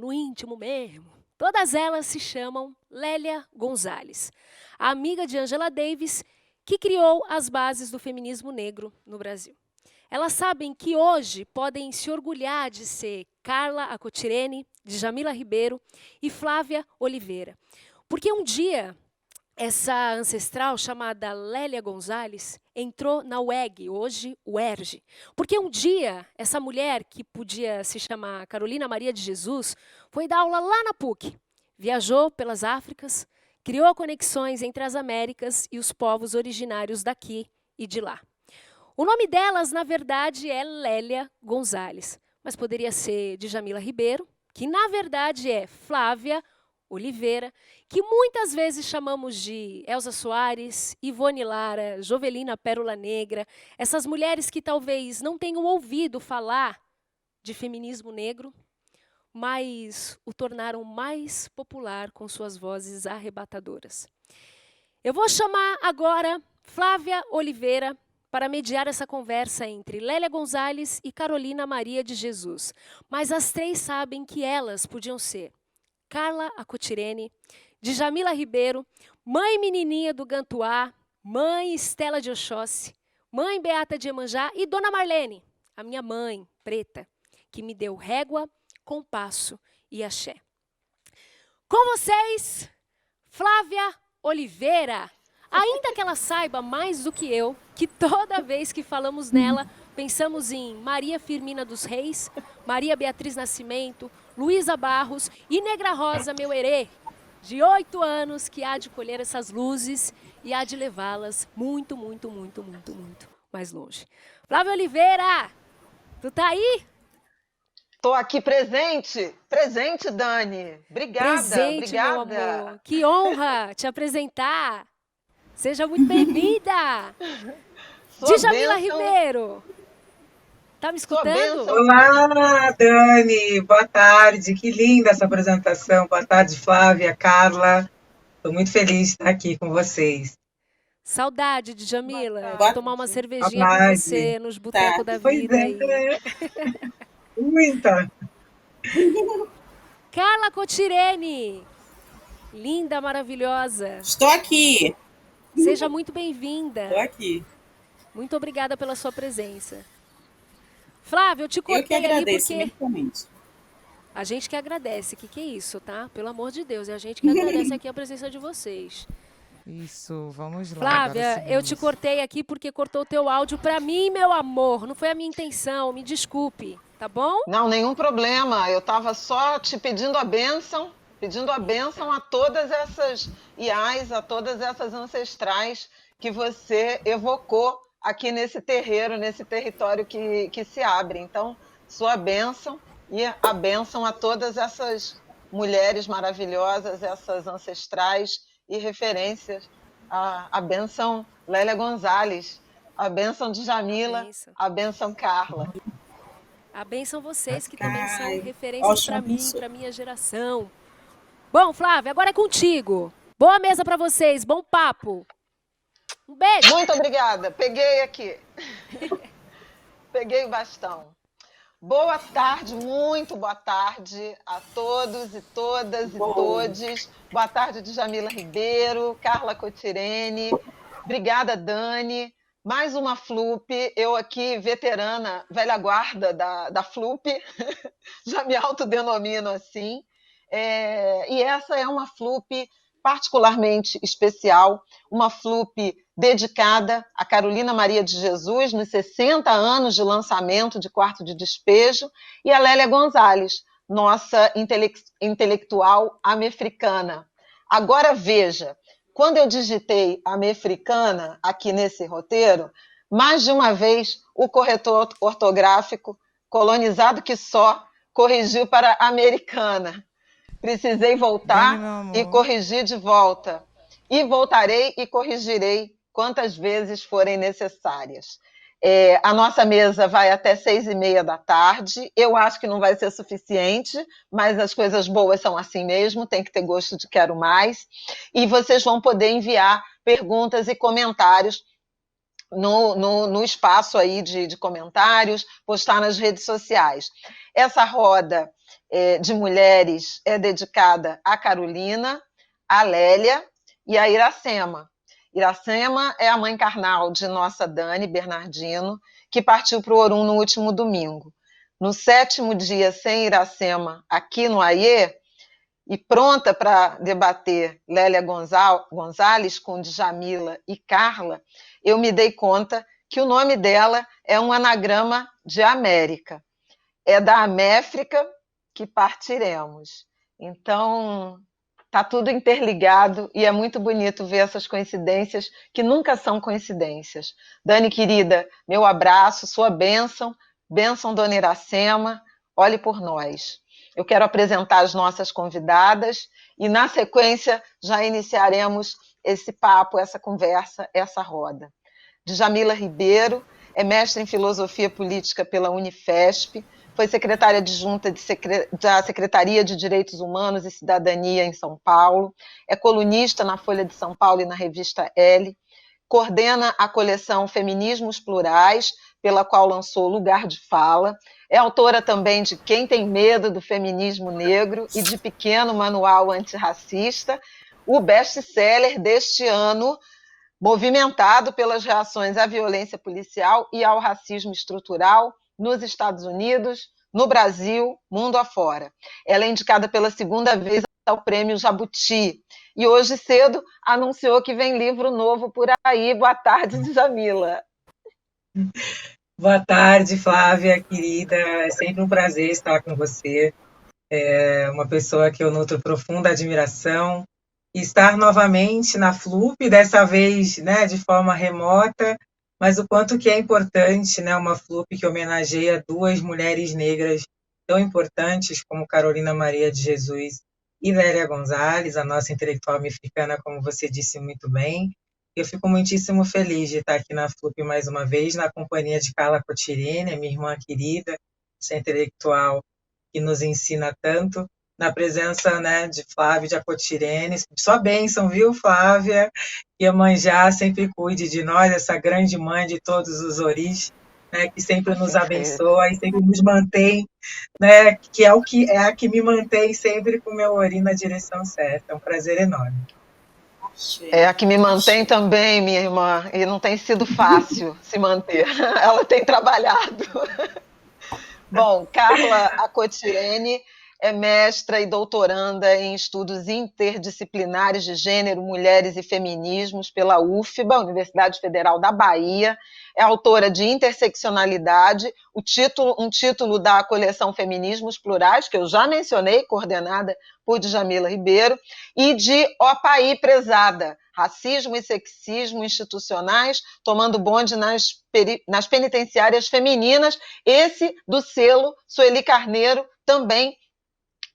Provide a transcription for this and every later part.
no íntimo mesmo, todas elas se chamam Lélia Gonzalez, a amiga de Angela Davis, que criou as bases do feminismo negro no Brasil. Elas sabem que hoje podem se orgulhar de ser Carla Acotirene, Djamila Ribeiro e Flávia Oliveira. Porque um dia, essa ancestral chamada Lélia Gonzalez entrou na UEG, hoje UERJ. Porque um dia, essa mulher, que podia se chamar Carolina Maria de Jesus, foi dar aula lá na PUC. Viajou pelas Áfricas, criou conexões entre as Américas e os povos originários daqui e de lá. O nome delas, na verdade, é Lélia Gonzalez, mas poderia ser Djamila Ribeiro, que na verdade é Flávia Oliveira, que muitas vezes chamamos de Elza Soares, Ivone Lara, Jovelina Pérola Negra, essas mulheres que talvez não tenham ouvido falar de feminismo negro, mas o tornaram mais popular com suas vozes arrebatadoras. Eu vou chamar agora Flávia Oliveira para mediar essa conversa entre Lélia Gonzalez e Carolina Maria de Jesus. Mas as três sabem que elas podiam ser Carla Acotirene, Djamila Ribeiro, mãe menininha do Gantuá, mãe Estela de Oxóssi, mãe Beata de Iemanjá e Dona Marlene, a minha mãe preta, que me deu régua, compasso e axé. Com vocês, Flávia Oliveira. Ainda que ela saiba mais do que eu, que toda vez que falamos nela, pensamos em Maria Firmina dos Reis, Maria Beatriz Nascimento, Luísa Barros e Negra Rosa, meu herê, de 8 anos, que há de colher essas luzes e há de levá-las muito, muito, muito, muito, muito mais longe. Flávia Oliveira, tu tá aí? Estou aqui presente, Dani. Obrigada, Presente, obrigada. meu amor. Que honra te apresentar. Seja muito bem-vinda! Djamila Ribeiro! Tá me escutando? Olá, Dani! Boa tarde! Que linda essa apresentação. Boa tarde, Flávia, Carla. Estou muito feliz de estar aqui com vocês. Saudade, Djamila, de tomar uma cervejinha com você nos botecos da Pois vida. é. Muita! Carla Acotirene! Linda, maravilhosa! Estou aqui! Seja muito bem-vinda! Estou aqui. Muito obrigada pela sua presença. Flávia, eu te cortei eu que agradeço, ali porque... A gente que agradece. Que é isso, tá? Pelo amor de Deus. É a gente que agradece aqui a presença de vocês. Isso, vamos lá. Flávia, eu te cortei aqui porque cortou o teu áudio para mim, meu amor. Não foi a minha intenção, me desculpe, tá bom? Não, nenhum problema. Eu estava só te pedindo a bênção a todas essas iais, a todas essas ancestrais que você evocou aqui nesse terreiro, nesse território que se abre. Então, sua bênção e a bênção a todas essas mulheres maravilhosas, essas ancestrais e referências. A bênção Lélia Gonzalez, a bênção de Djamila, a bênção Carla. A bênção vocês, que também são referências para mim, para minha geração. Bom, Flávia, agora é contigo. Boa mesa para vocês, bom papo. Um beijo. Muito obrigada. Peguei aqui. Peguei o bastão. Boa tarde, muito boa tarde a todos e todas e todes. Boa tarde, Djamila Ribeiro, Carla Acotirene. Obrigada, Dani. Mais uma FLUP. Eu aqui, veterana, velha guarda da FLUP. Já me autodenomino assim. E essa é uma FLUP particularmente especial, uma FLUP dedicada a Carolina Maria de Jesus, nos 60 anos de lançamento de Quarto de Despejo, e a Lélia Gonzalez, nossa intelectual amefricana. Agora veja, quando eu digitei amefricana aqui nesse roteiro, mais de uma vez o corretor ortográfico, colonizado que só, corrigiu para americana. Precisei voltar e corrigir de volta. E voltarei e corrigirei quantas vezes forem necessárias. A nossa mesa vai até 6h30 da tarde. Eu acho que não vai ser suficiente, mas as coisas boas são assim mesmo, tem que ter gosto de quero mais. E vocês vão poder enviar perguntas e comentários no espaço aí de comentários, postar nas redes sociais. Essa roda de mulheres é dedicada à Carolina, à Lélia e à Iracema. Iracema é a mãe carnal de nossa Dani Bernardino, que partiu para o Orum no último domingo. No 7º dia sem Iracema aqui no AIE, e pronta para debater Lélia Gonzalez com Djamila e Carla, eu me dei conta que o nome dela é um anagrama de América. É da Améfrica que partiremos. Então, está tudo interligado e é muito bonito ver essas coincidências que nunca são coincidências. Dani, querida, meu abraço, sua bênção, bênção, dona Iracema, olhe por nós. Eu quero apresentar as nossas convidadas e, na sequência, já iniciaremos esse papo, essa conversa, essa roda. Djamila Ribeiro é mestre em Filosofia Política pela Unifesp, foi secretária adjunta da Secretaria de Direitos Humanos e Cidadania em São Paulo, é colunista na Folha de São Paulo e na revista Elle, coordena a coleção Feminismos Plurais, pela qual lançou Lugar de Fala, é autora também de Quem Tem Medo do Feminismo Negro e de Pequeno Manual Antirracista, o best-seller deste ano, movimentado pelas reações à violência policial e ao racismo estrutural nos Estados Unidos, no Brasil, mundo afora. Ela é indicada pela 2ª vez ao Prêmio Jabuti e hoje cedo anunciou que vem livro novo por aí. Boa tarde, Djamila. Boa tarde, Flávia, querida. É sempre um prazer estar com você. É uma pessoa que eu nutro profunda admiração. E estar novamente na FLUP, dessa vez, né, de forma remota, mas o quanto que é importante, né, uma FLUP que homenageia 2 mulheres negras tão importantes como Carolina Maria de Jesus e Lélia Gonzalez, a nossa intelectual mexicana, como você disse muito bem. Eu fico muitíssimo feliz de estar aqui na FLUP mais uma vez, na companhia de Carla Cotirene, minha irmã querida, essa intelectual que nos ensina tanto, na presença, né, de Flávia de Acotirene. Sua bênção, viu, Flávia? Que Iemanjá sempre cuide de nós, essa grande mãe de todos os oris, né, que sempre nos abençoa e sempre nos mantém, né, que é a que me mantém sempre com o meu ori na direção certa. É um prazer enorme. É a que me mantém também, minha irmã, e não tem sido fácil se manter. Ela tem trabalhado. Bom, Carla Acotirene é mestra e doutoranda em estudos interdisciplinares de gênero, mulheres e feminismos pela UFBA, Universidade Federal da Bahia. É autora de Interseccionalidade, um título da coleção Feminismos Plurais, que eu já mencionei, coordenada por Djamila Ribeiro, e de Opaí Prezada, Racismo e Sexismo Institucionais, tomando bonde nas penitenciárias femininas, esse do selo Sueli Carneiro, também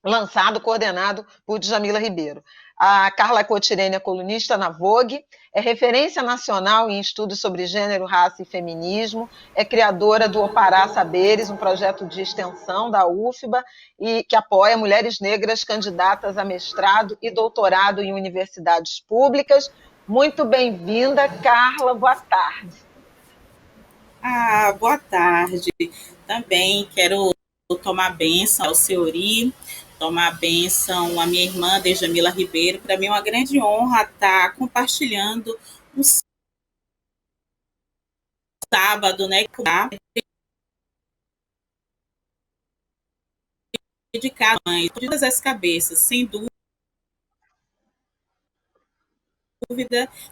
lançado, coordenado por Djamila Ribeiro. A Carla Cotirene é colunista na Vogue, é referência nacional em estudos sobre gênero, raça e feminismo, é criadora do Opará Saberes, um projeto de extensão da UFBA, e que apoia mulheres negras candidatas a mestrado e doutorado em universidades públicas. Muito bem-vinda, Carla, boa tarde. Boa tarde. Também quero tomar bênção ao Seori, tomar bênção à minha irmã Djamila Ribeiro. Para mim é uma grande honra estar compartilhando um sábado, né, dedicado a mães, todas as cabeças, sem dúvida.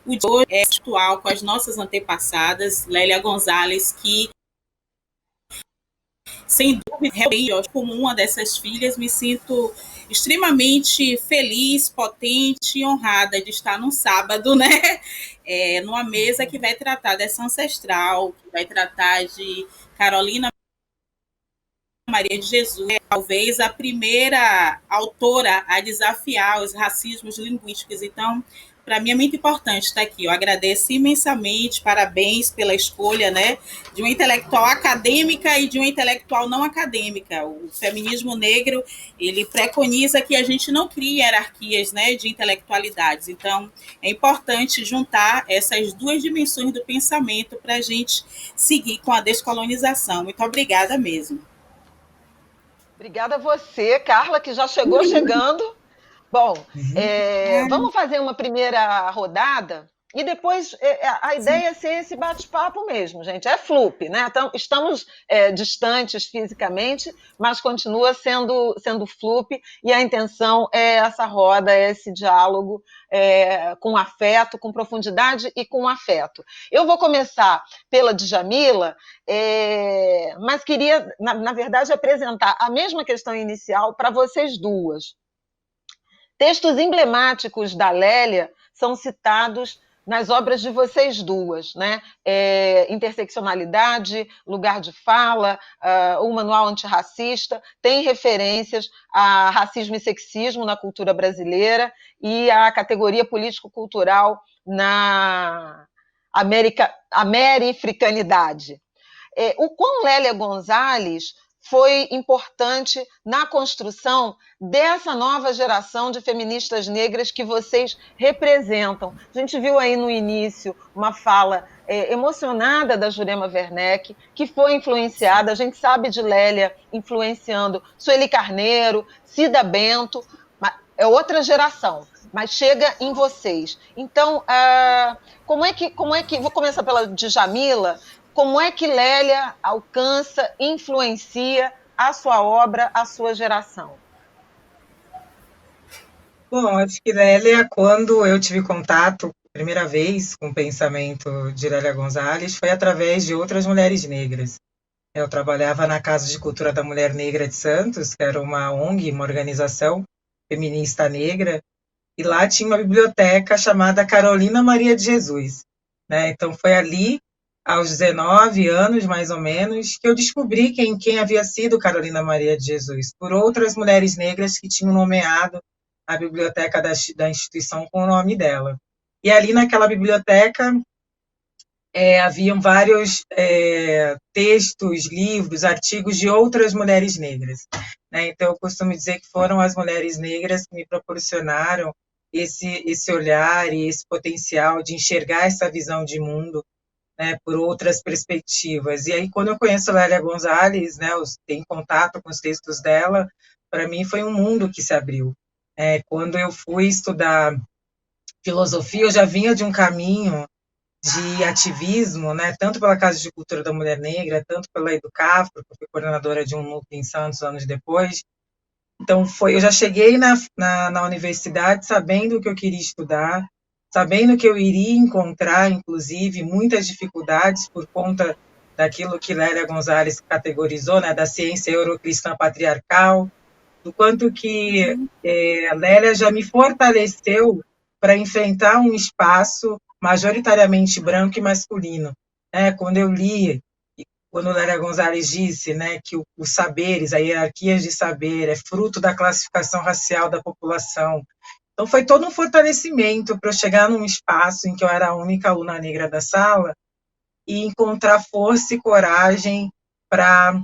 O de hoje é atual com as nossas antepassadas, Lélia Gonzalez, que sem dúvida, realmente, como uma dessas filhas, me sinto extremamente feliz, potente e honrada de estar num sábado, né? Numa mesa que vai tratar dessa ancestral, que vai tratar de Carolina Maria de Jesus, talvez a primeira autora a desafiar os racismos linguísticos. Então, para mim é muito importante estar aqui. Eu agradeço imensamente, parabéns pela escolha, né, de uma intelectual acadêmica e de uma intelectual não acadêmica. O feminismo negro, ele preconiza que a gente não crie hierarquias, né, de intelectualidades. Então, é importante juntar essas duas dimensões do pensamento para a gente seguir com a descolonização. Muito obrigada mesmo. Obrigada a você, Carla, que já chegou chegando. Bom, vamos fazer uma primeira rodada e depois a ideia é ser esse bate-papo mesmo, gente. É flup, né? Então, estamos distantes fisicamente, mas continua sendo flup e a intenção é essa roda, é esse diálogo com afeto, com profundidade e com afeto. Eu vou começar pela Djamila, mas queria, na verdade, apresentar a mesma questão inicial para vocês duas. Textos emblemáticos da Lélia são citados nas obras de vocês duas, né? Interseccionalidade, Lugar de Fala, o Manual Antirracista, tem referências a racismo e sexismo na cultura brasileira e a categoria político-cultural na americanidade. O quão Lélia Gonzalez foi importante na construção dessa nova geração de feministas negras que vocês representam. A gente viu aí no início uma fala emocionada da Jurema Werneck, que foi influenciada, a gente sabe de Lélia influenciando Sueli Carneiro, Cida Bento, é outra geração, mas chega em vocês. Então, como é que vou começar pela Djamila, como é que Lélia alcança, influencia a sua obra, a sua geração? Bom, acho que Lélia, quando eu tive contato, primeira vez, com o pensamento de Lélia Gonzalez, foi através de outras mulheres negras. Eu trabalhava na Casa de Cultura da Mulher Negra de Santos, que era uma ONG, uma organização feminista negra, e lá tinha uma biblioteca chamada Carolina Maria de Jesus, né? Então foi ali, aos 19 anos, mais ou menos, que eu descobri quem havia sido Carolina Maria de Jesus, por outras mulheres negras que tinham nomeado a biblioteca da instituição com o nome dela. E ali naquela biblioteca haviam vários textos, livros, artigos de outras mulheres negras, né? Então eu costumo dizer que foram as mulheres negras que me proporcionaram esse olhar e esse potencial de enxergar essa visão de mundo, né, por outras perspectivas. E aí, quando eu conheço a Lélia Gonzalez, né, eu tenho contato com os textos dela, para mim foi um mundo que se abriu. Quando eu fui estudar filosofia, eu já vinha de um caminho de ativismo, né, tanto pela Casa de Cultura da Mulher Negra, tanto pela Educafro, porque eu fui coordenadora de um núcleo em Santos anos depois. Então, eu já cheguei na universidade sabendo o que eu queria estudar, sabendo que eu iria encontrar, inclusive, muitas dificuldades por conta daquilo que Lélia Gonzalez categorizou, né, da ciência eurocristã patriarcal, do quanto que a Lélia já me fortaleceu para enfrentar um espaço majoritariamente branco e masculino. Quando eu li, quando Lélia Gonzalez disse, né, que os saberes, a hierarquia de saber, é fruto da classificação racial da população. Então, foi todo um fortalecimento para eu chegar num espaço em que eu era a única aluna negra da sala e encontrar força e coragem para,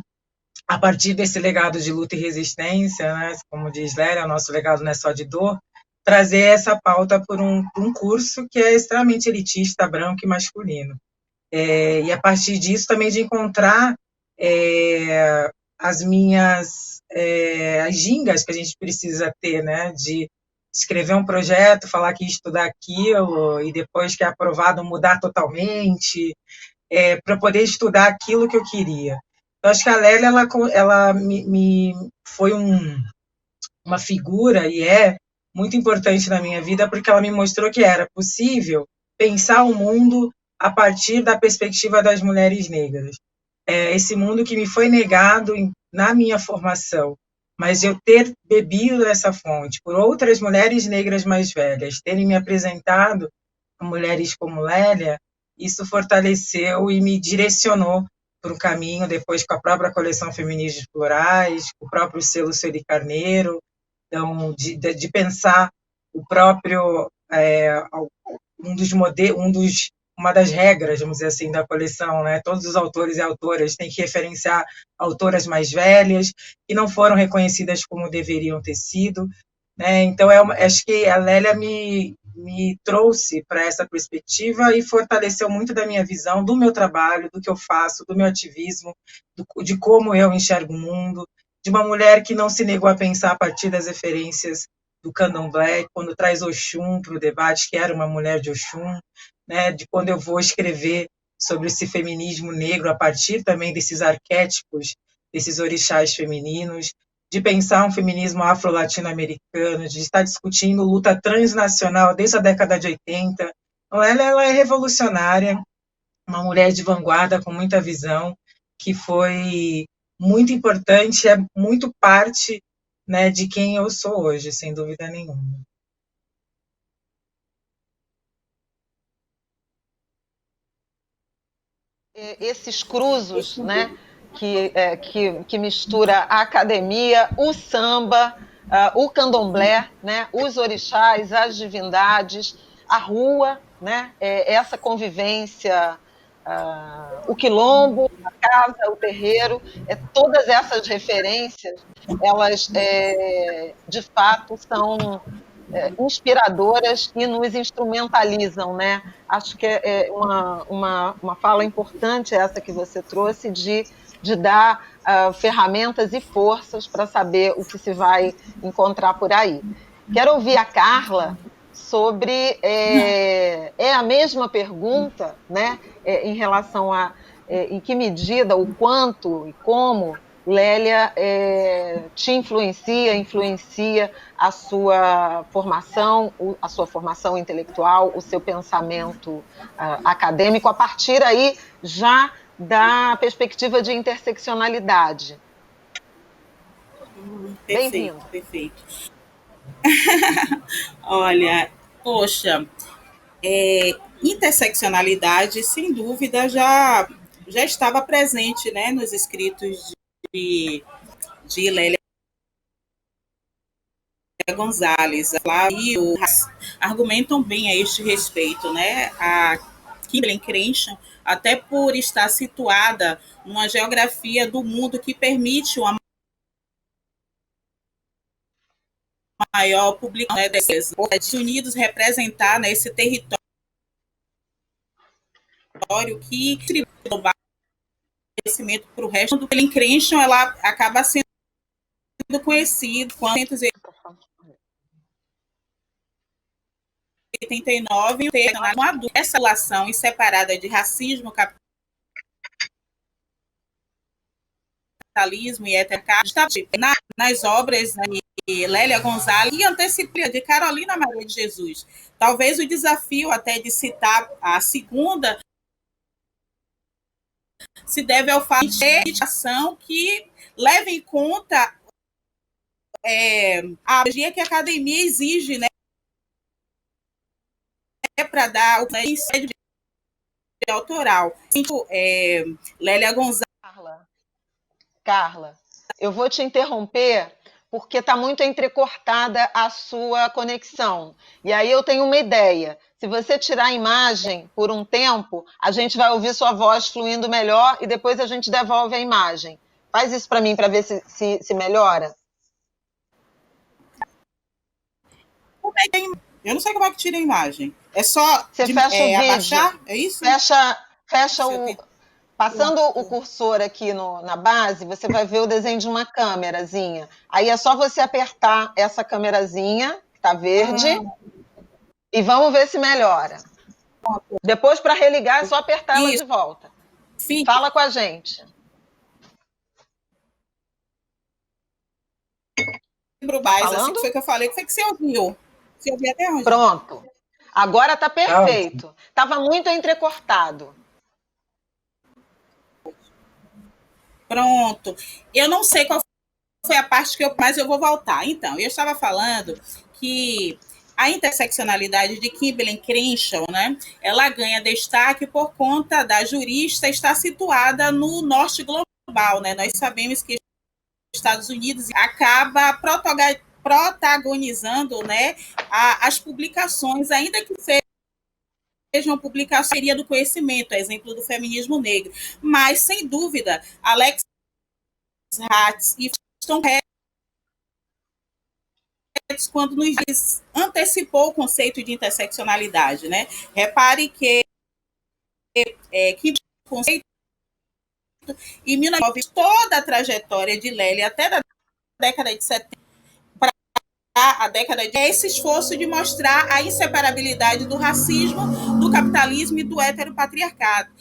a partir desse legado de luta e resistência, né, como diz Lélia, o nosso legado não é só de dor, trazer essa pauta por um curso que é extremamente elitista, branco e masculino. E a partir disso também de encontrar as minhas as gingas que a gente precisa ter, né, de escrever um projeto, falar que ia estudar aquilo e depois que é aprovado mudar totalmente, para poder estudar aquilo que eu queria. Eu acho que a Lélia ela me foi uma figura e é muito importante na minha vida porque ela me mostrou que era possível pensar o mundo a partir da perspectiva das mulheres negras. Esse mundo que me foi negado na minha formação, mas eu ter bebido dessa fonte por outras mulheres negras mais velhas, terem me apresentado a mulheres como Lélia, isso fortaleceu e me direcionou para um caminho, depois com a própria coleção Feminismos Plurais, o próprio selo Sueli Carneiro, então, de pensar uma das regras, vamos dizer assim, da coleção, né? Todos os autores e autoras têm que referenciar autoras mais velhas que não foram reconhecidas como deveriam ter sido, né? Então, acho que a Lélia me trouxe para essa perspectiva e fortaleceu muito da minha visão, do meu trabalho, do que eu faço, do meu ativismo, de como eu enxergo o mundo, de uma mulher que não se negou a pensar a partir das referências do candomblé, quando traz Oxum para o debate, que era uma mulher de Oxum, né, de quando eu vou escrever sobre esse feminismo negro a partir também desses arquétipos, desses orixás femininos, de pensar um feminismo afro-latino-americano, de estar discutindo luta transnacional desde a década de 80. Então, ela é revolucionária, uma mulher de vanguarda com muita visão, que foi muito importante, é muito parte, né, de quem eu sou hoje, sem dúvida nenhuma. Esses cruzos, né, que mistura a academia, o samba, o candomblé, né, os orixás, as divindades, a rua, né, essa convivência, o quilombo, a casa, o terreiro, todas essas referências, elas, de fato, são inspiradoras e nos instrumentalizam, né? Acho que é uma fala importante essa que você trouxe de dar ferramentas e forças para saber o que se vai encontrar por aí. Quero ouvir a Carla sobre a mesma pergunta, né? Em relação a em que medida, o quanto e como Lélia te influencia a sua formação intelectual, o seu pensamento acadêmico, a partir aí já da perspectiva de interseccionalidade. Perfeito, perfeito. Olha, poxa, interseccionalidade, sem dúvida, já estava presente, né, nos escritos de Lélia Gonzalez. E argumentam bem a este respeito, né? A Kimberlé Crenshaw, até por estar situada numa geografia do mundo que permite uma maior publicação, né, dos Estados Unidos representar, né, esse território que distribui o conhecimento para o resto do Kimberlé Crenshaw, ela acaba sendo conhecido quando 89 essa relação inseparada de racismo, capitalismo e heterocardia nas obras, né, de Lélia Gonzalez e antecipada de Carolina Maria de Jesus. Talvez o desafio até de citar a segunda se deve ao fato de ação que leve em conta a energia que a academia exige, né, para dar o incêndio autoral. Lélia Gonzalez. Carla, eu vou te interromper porque está muito entrecortada a sua conexão. E aí eu tenho uma ideia. Se você tirar a imagem por um tempo, a gente vai ouvir sua voz fluindo melhor e depois a gente devolve a imagem. Faz isso para mim para ver se melhora. Eu não sei como é que tira a imagem. É só você fecha o vídeo, abaixar? É isso? Fecha o... Passando o cursor aqui na base, você vai ver o desenho de uma câmerazinha. Aí é só você apertar essa câmerazinha, que está verde, e vamos ver se melhora. Depois, para religar, é só apertar ela de volta. Sim. Fala com a gente. Assim que foi que eu falei, que foi que você ouviu. Você ouviu até onde? Pronto. Agora está perfeito. Estava muito entrecortado. Pronto. Eu não sei qual foi a parte mas eu vou voltar. Então, eu estava falando que a interseccionalidade de Kimberlé Crenshaw, né, ela ganha destaque por conta da jurista estar situada no norte global, né? Nós sabemos que os Estados Unidos acaba protagonizando, né, as publicações, ainda que sejam publicações do conhecimento, exemplo do feminismo negro. Mas, sem dúvida, Alex Hatz e estão quando nos antecipou o conceito de interseccionalidade, né? Repare que conceito em 1990, toda a trajetória de Lélia até da década de 70 para a década de esse esforço de mostrar a inseparabilidade do racismo, do capitalismo e do heteropatriarcado.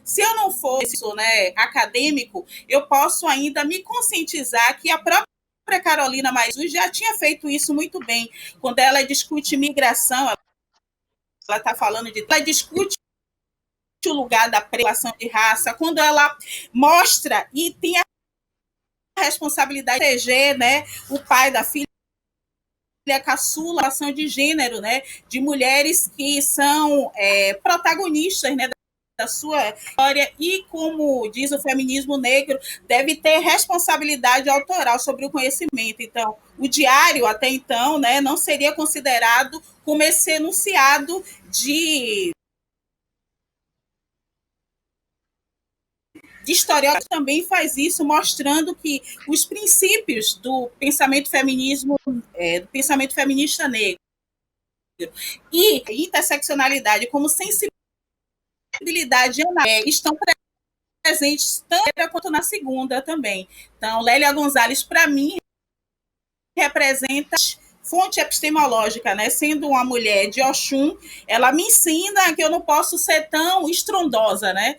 Se eu não fosse, né, acadêmico, eu posso ainda me conscientizar que a própria Carolina Maizuz já tinha feito isso muito bem. Quando ela discute migração, ela está falando de... Ela discute o lugar da preocupação de raça, quando ela mostra e tem a responsabilidade de proteger, né, o pai da filha caçula, ação de gênero, né, de mulheres que são protagonistas, né, da sua história, e como diz o feminismo negro, deve ter responsabilidade autoral sobre o conhecimento. Então, o diário, até então, né, não seria considerado como esse enunciado de historiador, também faz isso, mostrando que os princípios do pensamento feminismo, do pensamento feminista negro e interseccionalidade como sensibilidade estão presentes tanto na quanto na segunda também. Então, Lélia Gonzalez, para mim, representa fonte epistemológica, né? Sendo uma mulher de Oxum, ela me ensina que eu não posso ser tão estrondosa, né?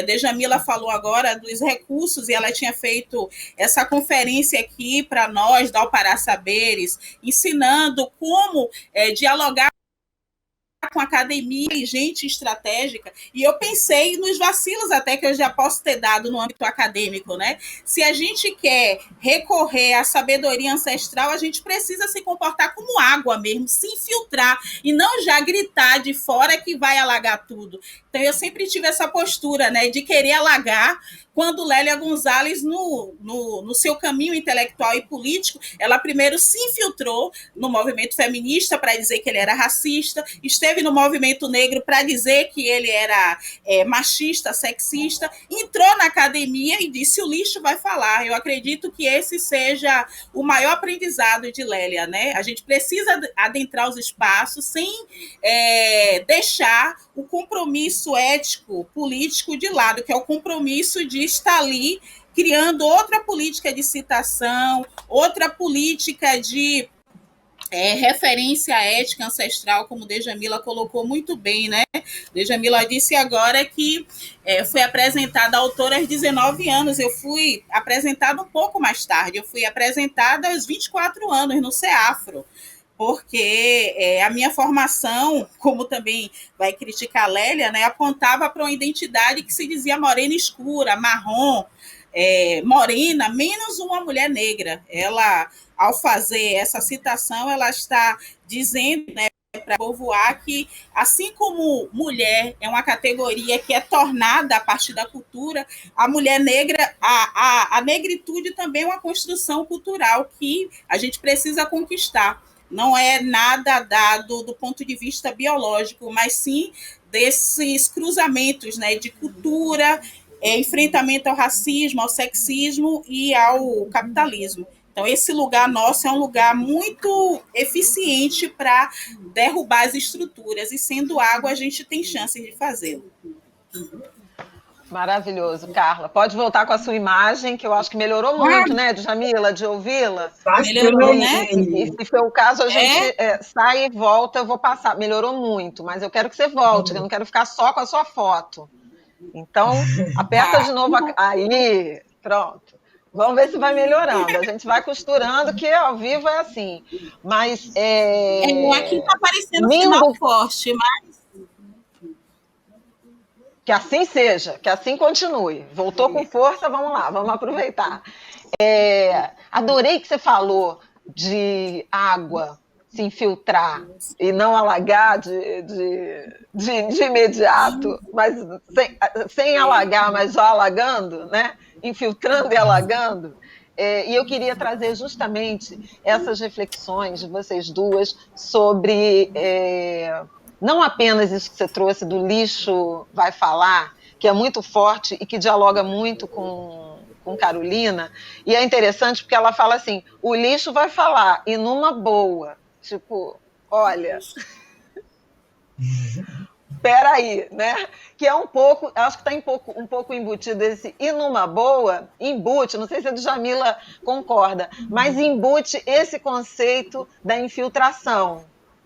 Djamila falou agora dos recursos, e ela tinha feito essa conferência aqui para nós, da Alpará Saberes, ensinando como dialogar com a academia e gente estratégica, e eu pensei nos vacilos até que eu já posso ter dado no âmbito acadêmico, né? Se a gente quer recorrer à sabedoria ancestral, a gente precisa se comportar como água mesmo, se infiltrar, e não já gritar de fora que vai alagar tudo. Então, eu sempre tive essa postura, né, de querer alagar, quando Lélia Gonzalez, no seu caminho intelectual e político, ela primeiro se infiltrou no movimento feminista para dizer que ele era racista, esteve no movimento negro para dizer que ele era machista, sexista, entrou na academia e disse: o lixo vai falar. Eu acredito que esse seja o maior aprendizado de Lélia, né? A gente precisa adentrar os espaços sem deixar o compromisso ético, político de lado, que é o compromisso de estar ali criando outra política de citação, outra política de referência ética ancestral, como Djamila colocou muito bem, né? Djamila disse agora que foi apresentada a autora aos 19 anos. Eu fui apresentada um pouco mais tarde, eu fui apresentada aos 24 anos no CEAFRO, porque a minha formação, como também vai criticar a Lélia, né, apontava para uma identidade que se dizia morena escura, marrom, morena, menos uma mulher negra. Ela, ao fazer essa citação, ela está dizendo, né, para povoar que, assim como mulher é uma categoria que é tornada a partir da cultura, a mulher negra, a negritude também é uma construção cultural que a gente precisa conquistar. Não é nada dado do ponto de vista biológico, mas sim desses cruzamentos, né, de cultura, enfrentamento ao racismo, ao sexismo e ao capitalismo. Então, esse lugar nosso é um lugar muito eficiente para derrubar as estruturas, e sendo água, a gente tem chance de fazê-lo. Maravilhoso, Carla. Pode voltar com a sua imagem, que eu acho que melhorou muito, né, Djamila, de ouvi-la? Melhorou, né? E se for o caso, a gente sai e volta, eu vou passar. Melhorou muito, mas eu quero que você volte, eu não quero ficar só com a sua foto. Então, aperta de novo. Aí, pronto. Vamos ver se vai melhorando. A gente vai costurando, que ao vivo é assim. Mas aqui está aparecendo um sinal forte, mas... Que assim seja, que assim continue. Voltou com força, vamos lá, vamos aproveitar. Adorei que você falou de água se infiltrar e não alagar de imediato, mas sem alagar, mas já alagando, né? Infiltrando e alagando. E eu queria trazer justamente essas reflexões de vocês duas sobre não apenas isso que você trouxe do lixo vai falar, que é muito forte e que dialoga muito com Carolina, e é interessante porque ela fala assim, o lixo vai falar, e numa boa, tipo, olha, peraí, né? Que é um pouco, acho que está um pouco embutido esse e numa boa, embute, não sei se a Djamila concorda, mas embute esse conceito da infiltração.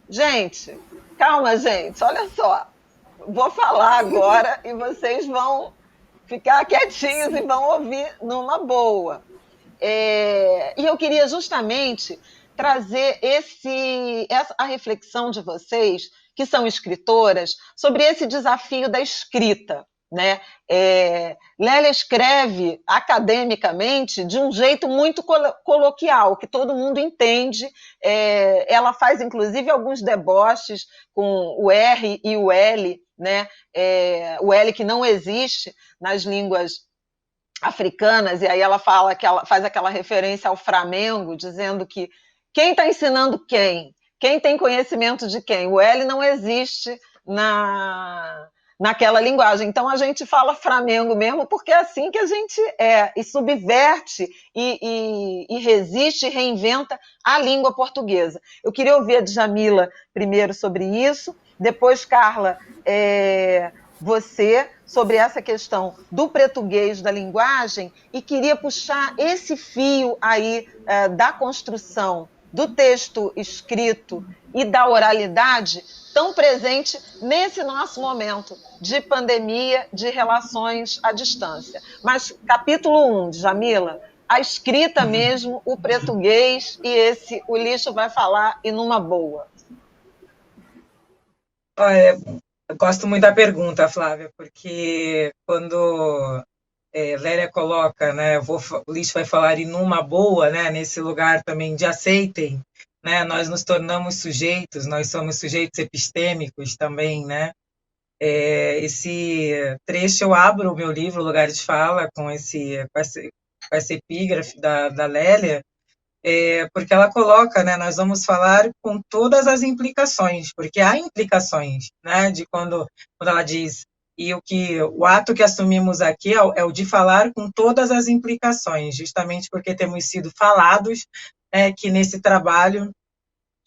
Gente, calma, gente, olha só. Vou falar agora e vocês vão ficar quietinhos e vão ouvir numa boa. E eu queria justamente trazer a reflexão de vocês, que são escritoras, sobre esse desafio da escrita. Né? Lélia escreve academicamente de um jeito muito coloquial, que todo mundo entende. Ela faz, inclusive, alguns deboches com o R e o L, né? O L que não existe nas línguas africanas, e aí ela fala que ela faz aquela referência ao Flamengo, dizendo que quem está ensinando quem? Quem tem conhecimento de quem? O L não existe naquela linguagem. Então a gente fala Flamengo mesmo, porque é assim que a gente é, e subverte e resiste e reinventa a língua portuguesa. Eu queria ouvir a Djamila primeiro sobre isso, depois, Carla, você sobre essa questão do português da linguagem, e queria puxar esse fio aí da construção do texto escrito e da oralidade tão presente nesse nosso momento de pandemia, de relações à distância. Mas capítulo 1, Djamila, a escrita mesmo, o português e o lixo vai falar e numa boa. Eu gosto muito da pergunta, Flávia, porque quando Lélia coloca, né, o lixo vai falar e numa boa, né, nesse lugar também de aceitem, né, nós nos tornamos sujeitos, nós somos sujeitos epistêmicos também, né. Esse trecho eu abro o meu livro, Lugar de Fala, com essa epígrafe da Lélia, porque ela coloca, né, nós vamos falar com todas as implicações, porque há implicações, né, de quando ela diz, e o ato que assumimos aqui é o de falar com todas as implicações, justamente porque temos sido falados, que nesse trabalho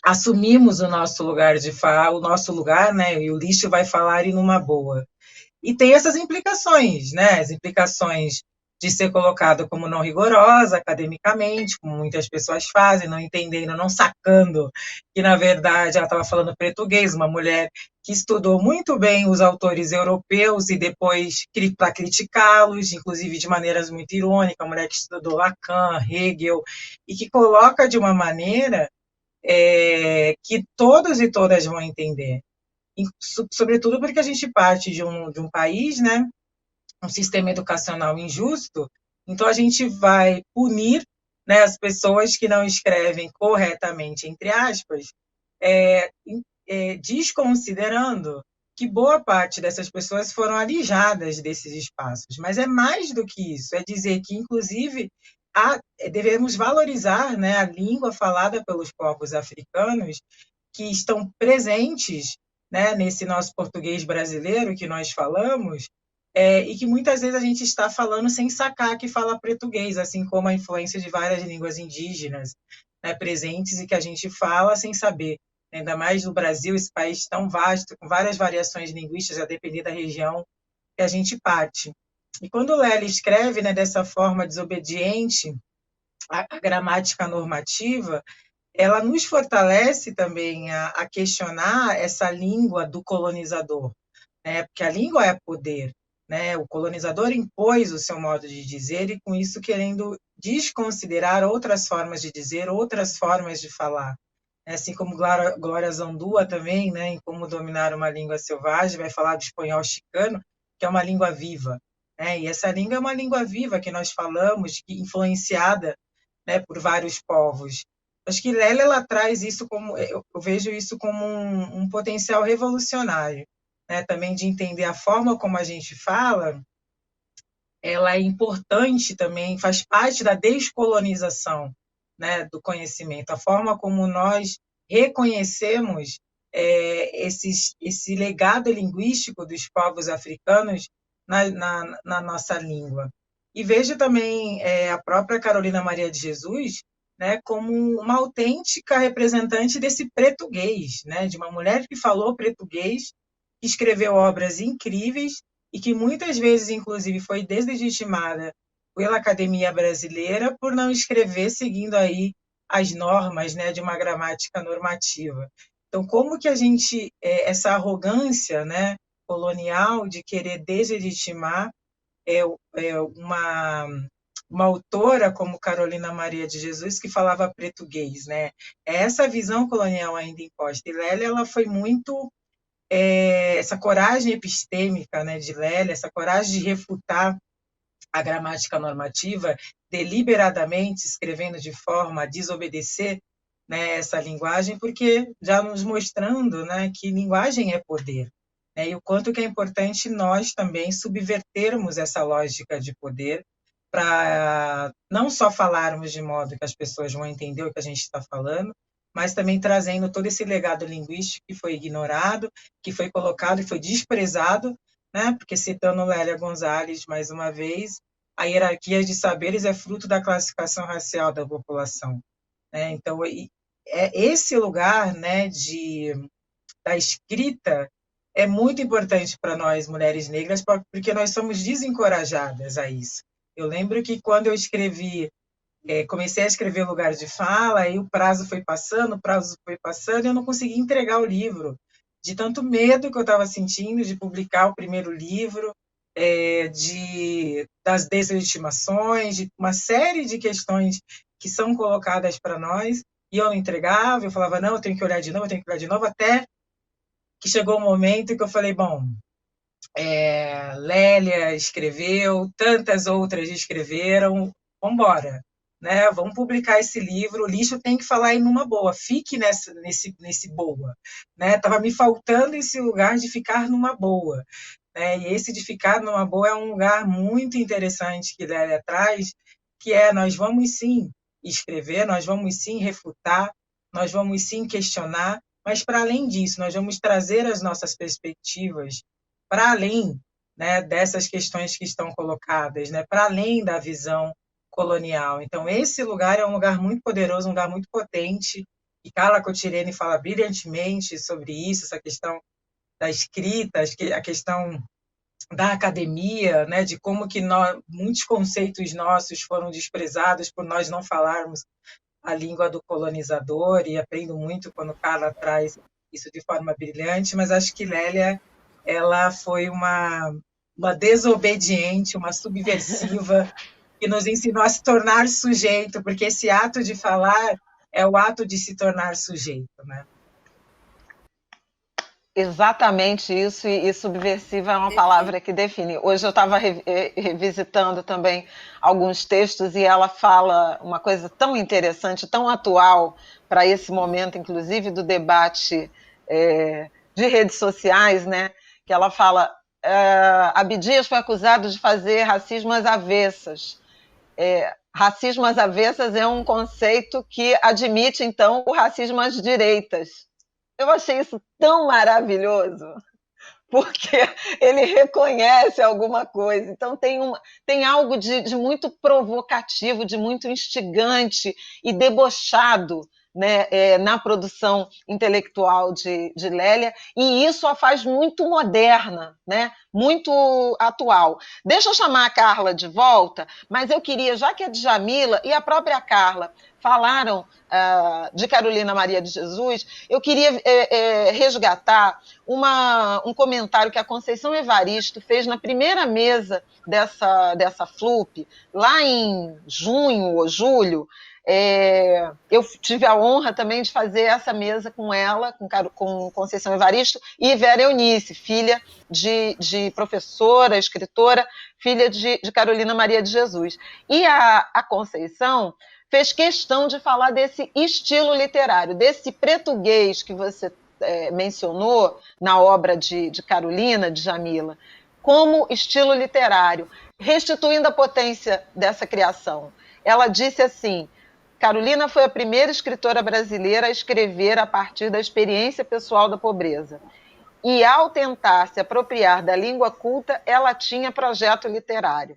assumimos o nosso lugar de fala, o nosso lugar, né, e o lixo vai falar e numa boa. E tem essas implicações, né, as implicações de ser colocado como não rigorosa academicamente, como muitas pessoas fazem, não entendendo, não sacando que, na verdade, ela estava falando português, uma mulher que estudou muito bem os autores europeus e depois para criticá-los, inclusive de maneiras muito irônicas, uma mulher que estudou Lacan, Hegel, e que coloca de uma maneira que todos e todas vão entender. E, sobretudo porque a gente parte de um país, né, um sistema educacional injusto, então a gente vai punir, né, as pessoas que não escrevem corretamente, entre aspas, desconsiderando que boa parte dessas pessoas foram alijadas desses espaços. Mas é mais do que isso, é dizer que, inclusive, devemos valorizar, né, a língua falada pelos povos africanos que estão presentes, né, nesse nosso português brasileiro que nós falamos, e que muitas vezes a gente está falando sem sacar que fala português, assim como a influência de várias línguas indígenas, né, presentes e que a gente fala sem saber. Ainda mais no Brasil, esse país tão vasto, com várias variações linguísticas, a depender da região que a gente parte. E quando Lélia escreve, né, dessa forma desobediente à gramática normativa, ela nos fortalece também a questionar essa língua do colonizador, né? Porque a língua é poder, né? O colonizador impôs o seu modo de dizer e, com isso, querendo desconsiderar outras formas de dizer, outras formas de falar. Assim como Glória Zandua também, né, em Como Dominar uma Língua Selvagem, vai falar do espanhol chicano, que é uma língua viva. Né? E essa língua é uma língua viva que nós falamos, que influenciada, né, por vários povos. Acho que Lélia, ela traz isso como, eu vejo isso como um potencial revolucionário, né, também de entender a forma como a gente fala ela é importante também, faz parte da descolonização, né, do conhecimento, a forma como nós reconhecemos esse legado linguístico dos povos africanos na nossa língua. E vejo também a própria Carolina Maria de Jesus, né, como uma autêntica representante desse português, né, de uma mulher que falou português, que escreveu obras incríveis e que muitas vezes, inclusive, foi deslegitimada pela Academia Brasileira por não escrever seguindo aí as normas, né, de uma gramática normativa. Então, como que a gente, essa arrogância, né, colonial de querer deslegitimar uma autora como Carolina Maria de Jesus que falava português, né? Essa visão colonial ainda imposta. E Lélia, ela foi muito essa coragem epistêmica, né, de Lélia, essa coragem de refutar a gramática normativa deliberadamente, escrevendo de forma a desobedecer, né, essa linguagem, porque já nos mostrando, né, que linguagem é poder, né, e o quanto que é importante nós também subvertermos essa lógica de poder para não só falarmos de modo que as pessoas vão entender o que a gente está falando, mas também trazendo todo esse legado linguístico que foi ignorado, que foi colocado e foi desprezado, né? Porque, citando Lélia Gonzalez, mais uma vez, a hierarquia de saberes é fruto da classificação racial da população, né? Então, esse lugar, né, da escrita é muito importante para nós, mulheres negras, porque nós somos desencorajadas a isso. Eu lembro que quando eu comecei a escrever Lugar de Fala, aí o prazo foi passando, e eu não consegui entregar o livro, de tanto medo que eu estava sentindo de publicar o primeiro livro, das deslegitimações, de uma série de questões que são colocadas para nós, e eu não entregava, eu falava, não, eu tenho que olhar de novo, até que chegou um momento que eu falei, bom, Lélia escreveu, tantas outras escreveram, vamos embora, né? Vamos publicar esse livro, o lixo tem que falar aí numa boa, fique nesse boa, né? Tava me faltando esse lugar de ficar numa boa, né? E esse de ficar numa boa é um lugar muito interessante que Lélia traz, que nós vamos sim escrever, nós vamos sim refutar, nós vamos sim questionar, mas para além disso, nós vamos trazer as nossas perspectivas para além, né, dessas questões que estão colocadas, né, para além da visão colonial. Então, esse lugar é um lugar muito poderoso, um lugar muito potente, e Carla Cotirene fala brilhantemente sobre isso, essa questão da escrita, a questão da academia, né, de como que muitos conceitos nossos foram desprezados por nós não falarmos a língua do colonizador, e aprendo muito quando Carla traz isso de forma brilhante, mas acho que Lélia, ela foi uma desobediente, uma subversiva, que nos ensinou a se tornar sujeito, porque esse ato de falar é o ato de se tornar sujeito, né? Exatamente isso, e subversiva é uma palavra que define. Hoje eu estava revisitando também alguns textos e ela fala uma coisa tão interessante, tão atual para esse momento, inclusive do debate de redes sociais, né? Que ela fala, Abdias foi acusado de fazer racismo às avessas. Racismo às avessas é um conceito que admite, então, o racismo às direitas. Eu achei isso tão maravilhoso, porque ele reconhece alguma coisa. Então, tem algo de muito provocativo, de muito instigante e debochado, né, na produção intelectual de Lélia, e isso a faz muito moderna, né, muito atual. Deixa eu chamar a Carla de volta, mas eu queria, já que a Djamila e a própria Carla falaram de Carolina Maria de Jesus, eu queria resgatar um comentário que a Conceição Evaristo fez na primeira mesa dessa FLUP, lá em junho ou julho. Eu tive a honra também de fazer essa mesa com ela, com Conceição Evaristo e Vera Eunice, filha de professora, escritora, filha de Carolina Maria de Jesus. E a Conceição fez questão de falar desse estilo literário, desse português que você mencionou na obra de Carolina, de Djamila, como estilo literário. restituindo a potência dessa criação. Ela disse assim: Carolina foi a primeira escritora brasileira a escrever a partir da experiência pessoal da pobreza. E, ao tentar se apropriar da língua culta, ela tinha projeto literário.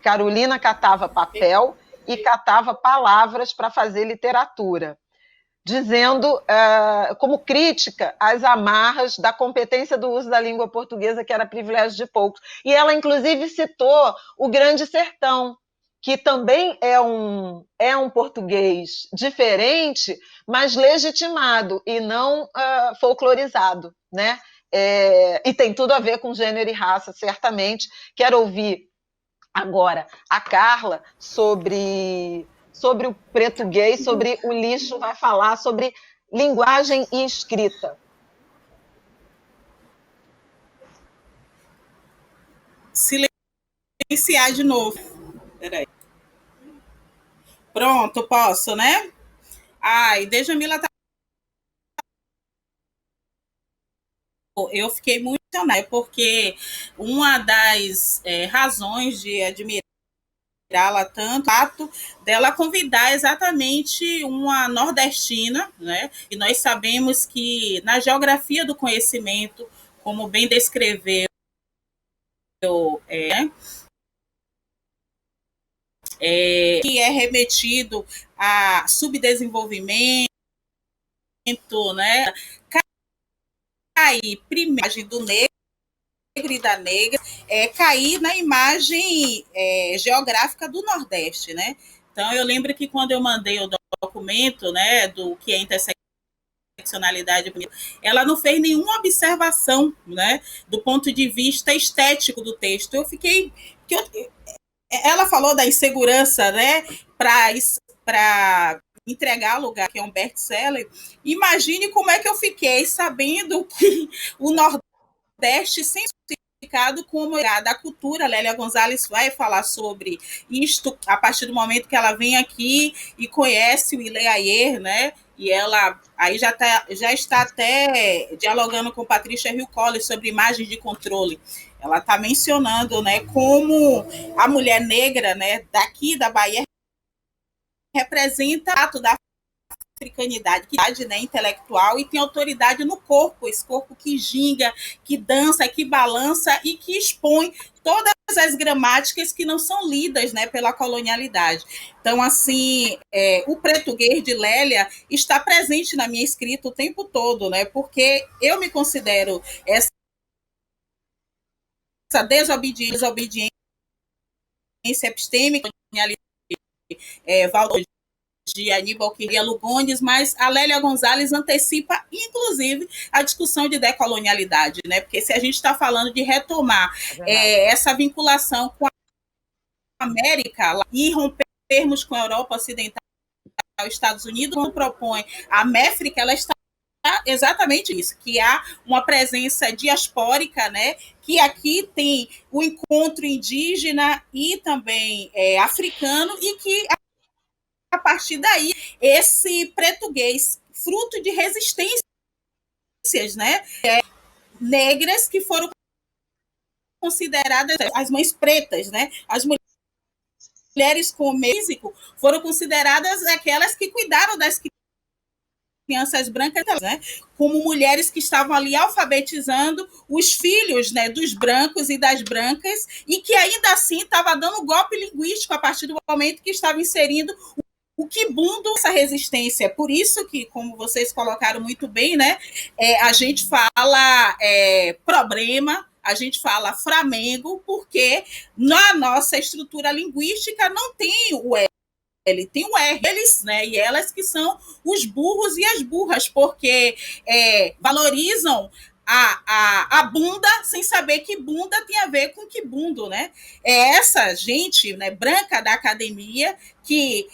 Carolina catava papel e catava palavras para fazer literatura, dizendo, como crítica, as amarras da competência do uso da língua portuguesa, que era privilégio de poucos. E ela, inclusive, citou o Grande Sertão, que também é um português diferente, mas legitimado e não folclorizado, né? E tem tudo a ver com gênero e raça, certamente. Quero ouvir agora a Carla sobre o português, sobre o lixo, vai falar sobre linguagem e escrita. Silenciar de novo. Peraí. Pronto, posso, né? Ai, Djamila tá. Eu fiquei muito emocionada, porque uma das razões de admirá-la tanto, o fato dela convidar exatamente uma nordestina, né? E nós sabemos que na geografia do conhecimento, como bem descreveu, que é remetido a subdesenvolvimento, né? Cair primeiro do negro e da negra, cair na imagem geográfica do Nordeste, né? Então, eu lembro que quando eu mandei o documento, né, do que é interseccionalidade, ela não fez nenhuma observação, né, do ponto de vista estético do texto. Eu fiquei... Ela falou da insegurança, né, para entregar lugar, que é um best-seller. Imagine como é que eu fiquei sabendo que o Nordeste sempre como da cultura. Lélia Gonzalez vai falar sobre isto a partir do momento que ela vem aqui e conhece o Ile Ayer, né? E ela aí já está até dialogando com Patrícia Hill Collins sobre imagens de controle. Ela está mencionando, né, como a mulher negra, né, daqui da Bahia representa o ato da africanidade, né, intelectual, e tem autoridade no corpo, esse corpo que ginga, que dança, que balança e que expõe todas as gramáticas que não são lidas, né, pela colonialidade. Então, assim, o português de Lélia está presente na minha escrita o tempo todo, né, porque eu me considero essa desobediência epistêmica, valor de Aníbal Quirria Lugones, mas a Lélia Gonzalez antecipa, inclusive, a discussão de decolonialidade, né? Porque se a gente está falando de retomar essa vinculação com a América e rompermos com a Europa Ocidental, Estados Unidos, como propõe a Méfrica, ela está exatamente isso, que há uma presença diaspórica, né, que aqui tem o encontro indígena e também africano, e que a partir daí, esse português, fruto de resistências, né, negras, que foram consideradas as mães pretas, né, as mulheres com físico foram consideradas aquelas que cuidaram das crianças brancas, né, como mulheres que estavam ali alfabetizando os filhos, né, dos brancos e das brancas, e que ainda assim estava dando golpe linguístico a partir do momento que estava inserindo o quibundo, essa resistência. Por isso que, como vocês colocaram muito bem, né, a gente fala problema, a gente fala Flamengo, porque na nossa estrutura linguística não tem o L, tem o R, eles, né, e elas que são os burros e as burras, porque valorizam a bunda sem saber que bunda tem a ver com que bundo, né? É essa gente, né, branca da academia que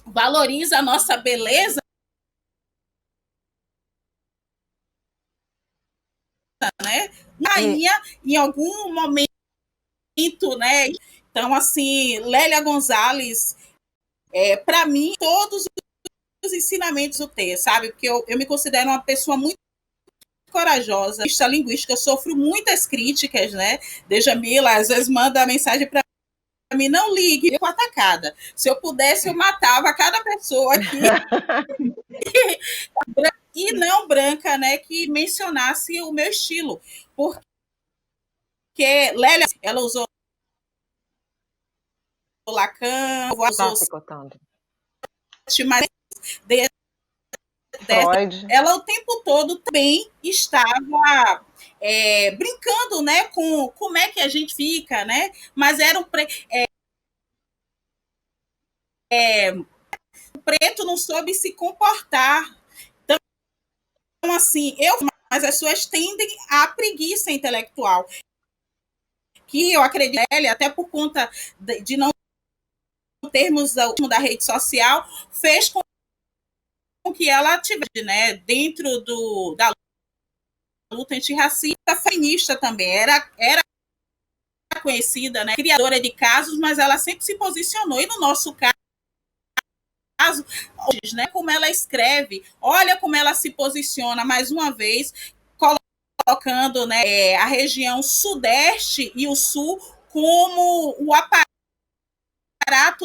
valoriza a nossa beleza, né? Rainha, em algum momento, né? Então, assim, Lélia Gonzalez, para mim, todos os ensinamentos do texto, sabe? Porque eu me considero uma pessoa muito corajosa. A linguística, eu sofro muitas críticas, né? Djamila, às vezes manda mensagem para mim, não ligue, eu atacada. Se eu pudesse, eu matava cada pessoa aqui e não branca, né, que mencionasse o meu estilo. Porque Lélia, ela usou Lacan, usou mas Freud. ela o tempo todo também estava brincando, né, com como é que a gente fica, né? Mas era o preto não soube se comportar. Então, assim, mas as pessoas tendem à preguiça intelectual, que eu acredito, até por conta de não termos da rede social, fez com que ela tivesse, né, dentro da luta antirracista, feminista também, era conhecida, né, criadora de casos, mas ela sempre se posicionou, e no nosso caso, né, como ela escreve, olha como ela se posiciona, mais uma vez, colocando, né, a região sudeste e o sul como o aparato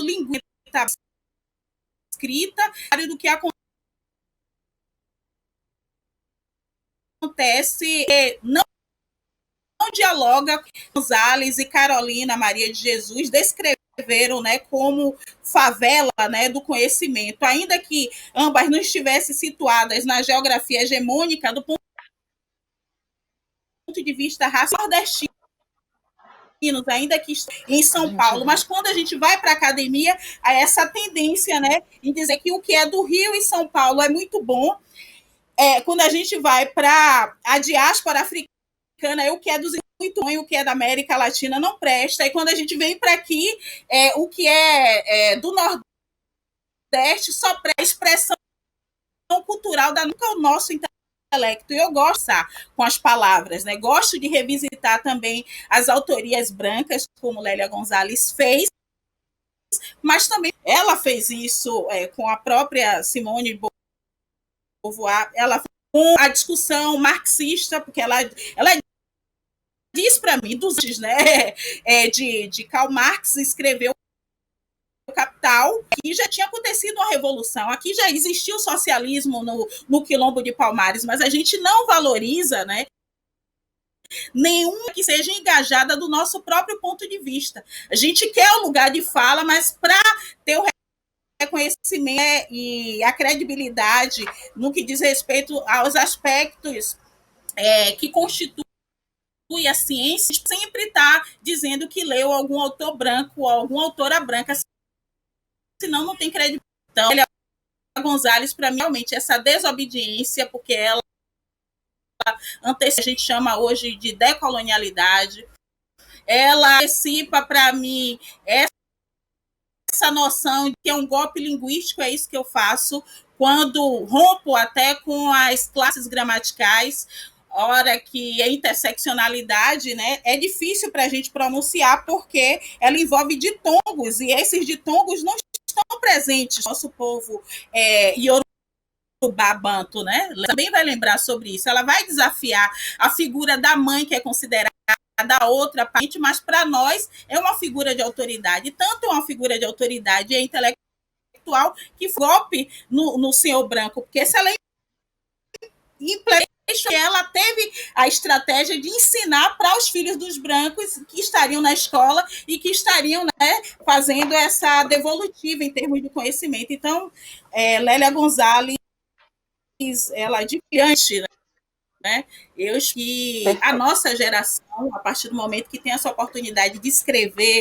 linguístico escrita do que acontece, não dialoga. Gonzales e Carolina Maria de Jesus descreveram, né, como favela, né, do conhecimento, ainda que ambas não estivessem situadas na geografia hegemônica do ponto de vista racial nordestino, ainda que em São Paulo, mas quando a gente vai para a academia, há essa tendência, né, em dizer que o que é do Rio e São Paulo é muito bom. Quando a gente vai para a diáspora africana, o que é dos muito ruim, o que é da América Latina não presta, e quando a gente vem para aqui, o que é do Nordeste só presta expressão cultural da nunca o nosso intelecto. E eu gosto com as palavras, né? Gosto de revisitar também as autorias brancas, como Lélia Gonzalez fez, mas também ela fez isso com a própria Simone de Beauvoir, ela com a discussão marxista, porque ela diz para mim, né, de Karl Marx escreveu o Capital, que já tinha acontecido uma revolução, aqui já existiu o socialismo no Quilombo de Palmares, mas a gente não valoriza, né, nenhuma que seja engajada do nosso próprio ponto de vista. A gente quer o lugar de fala, mas para ter o reconhecimento e a credibilidade no que diz respeito aos aspectos que constituem a ciência, sempre está dizendo que leu algum autor branco ou alguma autora branca, senão não tem credibilidade. Então, a Gonzalez, para mim, realmente, essa desobediência, porque ela antecipa, a gente chama hoje de decolonialidade, ela antecipa, para mim, essa noção de que é um golpe linguístico, é isso que eu faço, quando rompo até com as classes gramaticais, hora que a interseccionalidade, né, é difícil para a gente pronunciar porque ela envolve ditongos, e esses ditongos não estão presentes no nosso povo iorubá, banto, né? Ela também vai lembrar sobre isso. Ela vai desafiar a figura da mãe, que é considerada da outra parte, mas para nós é uma figura de autoridade. Tanto é uma figura de autoridade e intelectual que golpe no senhor branco, porque se ela ela teve a estratégia de ensinar para os filhos dos brancos que estariam na escola e que estariam, né, fazendo essa devolutiva em termos de conhecimento. Então, Lélia Gonzalez, ela é diante, né? Eu acho que a nossa geração, a partir do momento que tem essa oportunidade de escrever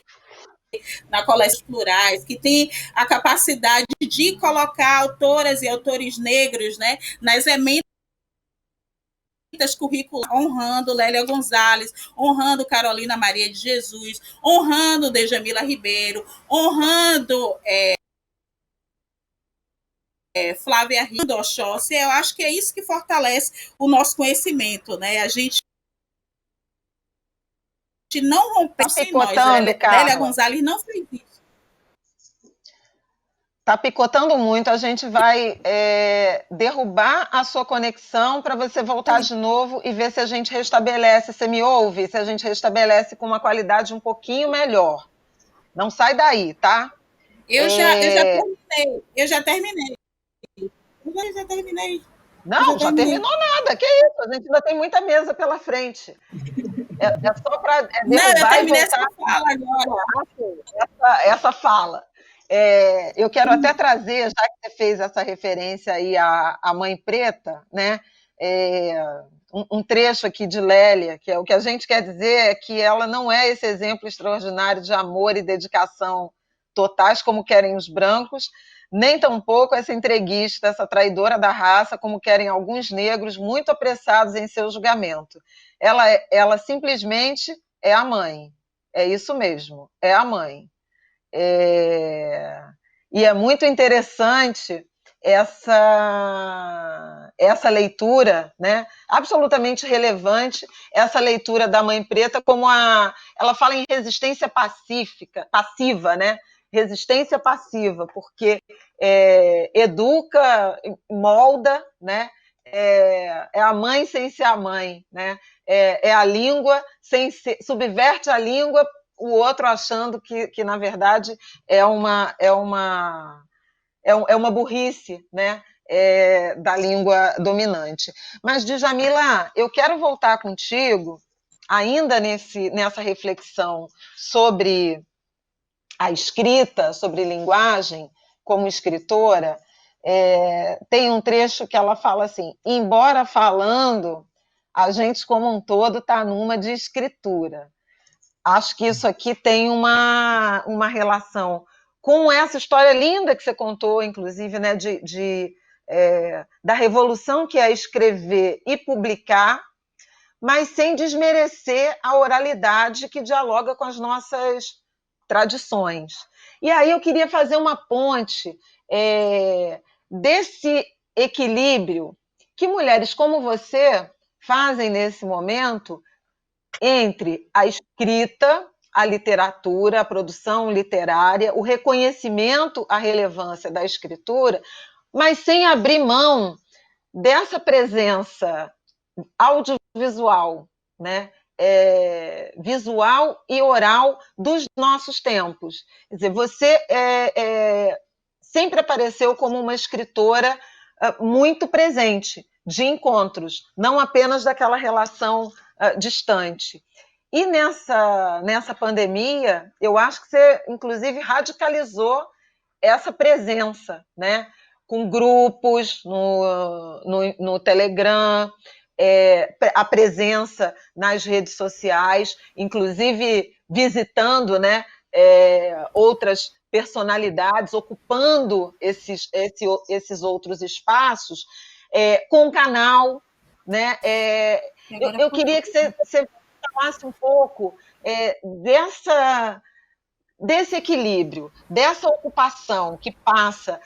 na coleções plurais, que tem a capacidade de colocar autoras e autores negros, né, nas emendas curriculares, honrando Lélia Gonzalez, honrando Carolina Maria de Jesus, honrando Djamila Ribeiro, honrando Flávia Rio do Oxóssi. Eu acho que é isso que fortalece o nosso conhecimento, né? A gente não romper sem nós. Lélia Gonzalez não fez isso. Tá picotando muito, a gente vai derrubar a sua conexão para você voltar de novo e ver se a gente restabelece. Você me ouve? Se a gente restabelece com uma qualidade um pouquinho melhor. Não sai daí, tá? Eu já terminei. Eu já terminei. Não, já terminou nada. Que isso? A gente ainda tem muita mesa pela frente. É só para derrubar não, eu terminei e voltar. Essa fala agora. Essa fala. Eu quero até trazer, já que você fez essa referência aí à Mãe Preta, né? Um trecho aqui de Lélia, que é o que a gente quer dizer é que ela não é esse exemplo extraordinário de amor e dedicação totais, como querem os brancos, nem tampouco essa entreguista, essa traidora da raça, como querem alguns negros muito apressados em seu julgamento. Ela simplesmente é a mãe. É isso mesmo, é a mãe. E é muito interessante essa leitura, né? Absolutamente relevante, essa leitura da Mãe Preta, como ela fala em resistência passiva, né? Resistência passiva, porque educa, molda, né? É a mãe sem ser a mãe, né? É a língua sem ser, subverte a língua, o outro achando que na verdade é uma burrice, né? Da língua dominante. Mas, Djamila, eu quero voltar contigo, ainda nessa reflexão sobre a escrita, sobre linguagem, como escritora. Tem um trecho que ela fala assim: embora falando, a gente como um todo está numa de escritura. Acho que isso aqui tem uma relação com essa história linda que você contou, inclusive, né, da revolução que é escrever e publicar, mas sem desmerecer a oralidade que dialoga com as nossas tradições. E aí eu queria fazer uma ponte desse equilíbrio que mulheres como você fazem nesse momento entre a escrita, a literatura, a produção literária, o reconhecimento à relevância da escritura, mas sem abrir mão dessa presença audiovisual, né? Visual e oral dos nossos tempos. Quer dizer, você sempre apareceu como uma escritora muito presente, de encontros, não apenas daquela relação distante. E nessa pandemia, eu acho que você, inclusive, radicalizou essa presença, né? Com grupos no Telegram, a presença nas redes sociais, inclusive visitando, né, outras personalidades, ocupando esses outros espaços, com o canal, né? Eu queria que você falasse um pouco desse equilíbrio, dessa ocupação que passa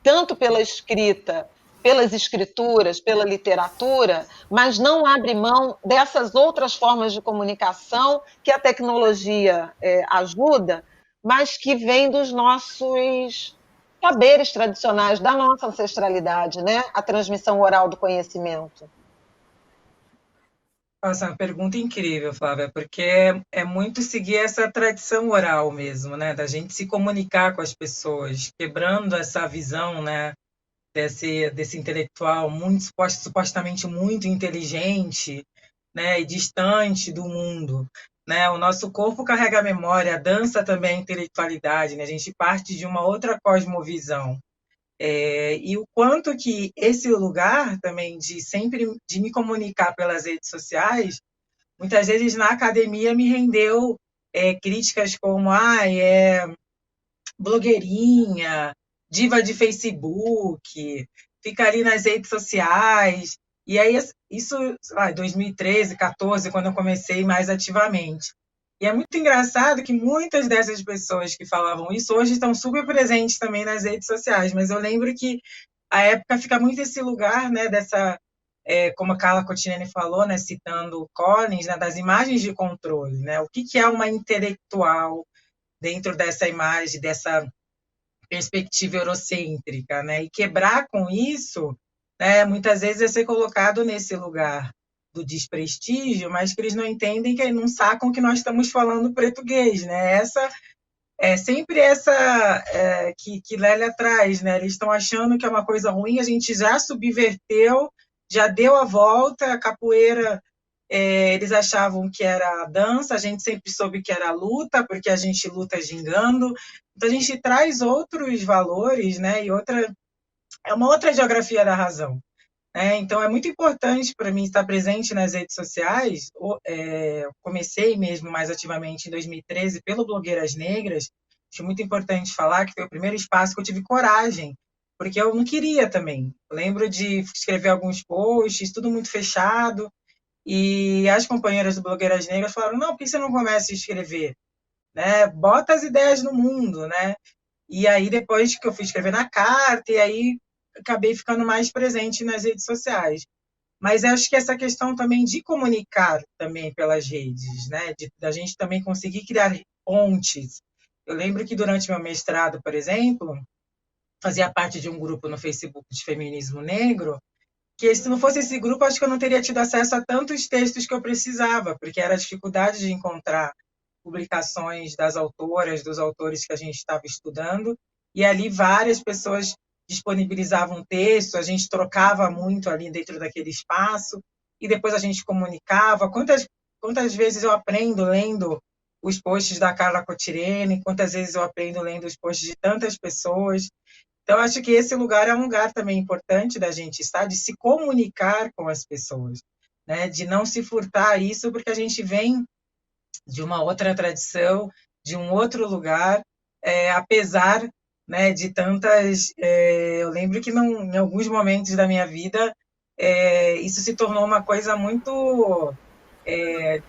tanto pela escrita, pelas escrituras, pela literatura, mas não abre mão dessas outras formas de comunicação que a tecnologia ajuda, mas que vem dos nossos saberes tradicionais, da nossa ancestralidade, né? A transmissão oral do conhecimento. Nossa, uma pergunta incrível, Flávia, porque é muito seguir essa tradição oral mesmo, né? Da gente se comunicar com as pessoas, quebrando essa visão, né? Desse intelectual supostamente muito inteligente, né? E distante do mundo, né? O nosso corpo carrega a memória, a dança também é a intelectualidade, né? A gente parte de uma outra cosmovisão. E o quanto que esse lugar também de me comunicar pelas redes sociais, muitas vezes na academia me rendeu críticas como blogueirinha, diva de Facebook, fica ali nas redes sociais. E aí isso, sei lá, em 2013, 2014, quando eu comecei mais ativamente. E é muito engraçado que muitas dessas pessoas que falavam isso hoje estão super presentes também nas redes sociais, mas eu lembro que a época fica muito esse lugar, né, como a Carla Cottinelli falou, né, citando o Collins, né, das imagens de controle, né, o que é uma intelectual dentro dessa imagem, dessa perspectiva eurocêntrica, né? E quebrar com isso, né, muitas vezes é ser colocado nesse lugar do desprestígio, mas que eles não entendem, que não sacam que nós estamos falando português, né? Essa é sempre essa que Lélia traz, né? Eles estão achando que é uma coisa ruim, a gente já subverteu, já deu a volta, a capoeira, eles achavam que era dança, a gente sempre soube que era luta, porque a gente luta gingando. Então a gente traz outros valores, né? E é uma outra geografia da razão. Então é muito importante para mim estar presente nas redes sociais. Comecei mesmo mais ativamente em 2013 pelo Blogueiras Negras. Acho muito importante falar que foi o primeiro espaço que eu tive coragem, porque eu não queria também. Eu lembro de escrever alguns posts, tudo muito fechado, e as companheiras do Blogueiras Negras falaram: não, por que você não começa a escrever? Né? Bota as ideias no mundo, né? E aí, depois que eu fui escrever na carta, e aí acabei ficando mais presente nas redes sociais. Mas acho que essa questão também de comunicar também pelas redes, né? Da gente também conseguir criar pontes. Eu lembro que durante meu mestrado, por exemplo, fazia parte de um grupo no Facebook de feminismo negro, que se não fosse esse grupo, acho que eu não teria tido acesso a tantos textos que eu precisava, porque era a dificuldade de encontrar publicações das autoras, dos autores que a gente estava estudando, e ali várias pessoas disponibilizavam texto, a gente trocava muito ali dentro daquele espaço, e depois a gente comunicava. Quantas vezes eu aprendo lendo os posts da Carla Cotirene, quantas vezes eu aprendo lendo os posts de tantas pessoas. Então, acho que esse lugar é um lugar também importante da gente estar, de se comunicar com as pessoas, né? De não se furtar a isso, porque a gente vem de uma outra tradição, de um outro lugar, apesar, né, de tantas... eu lembro que em alguns momentos da minha vida, isso se tornou uma coisa muito...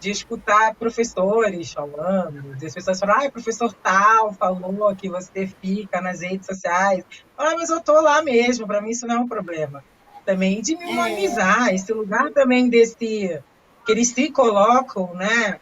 de escutar professores falando, as pessoas falam: professor tal falou que você fica nas redes sociais. Mas eu estou lá mesmo, para mim isso não é um problema. Também de me humanizar, esse lugar também que eles se colocam, né,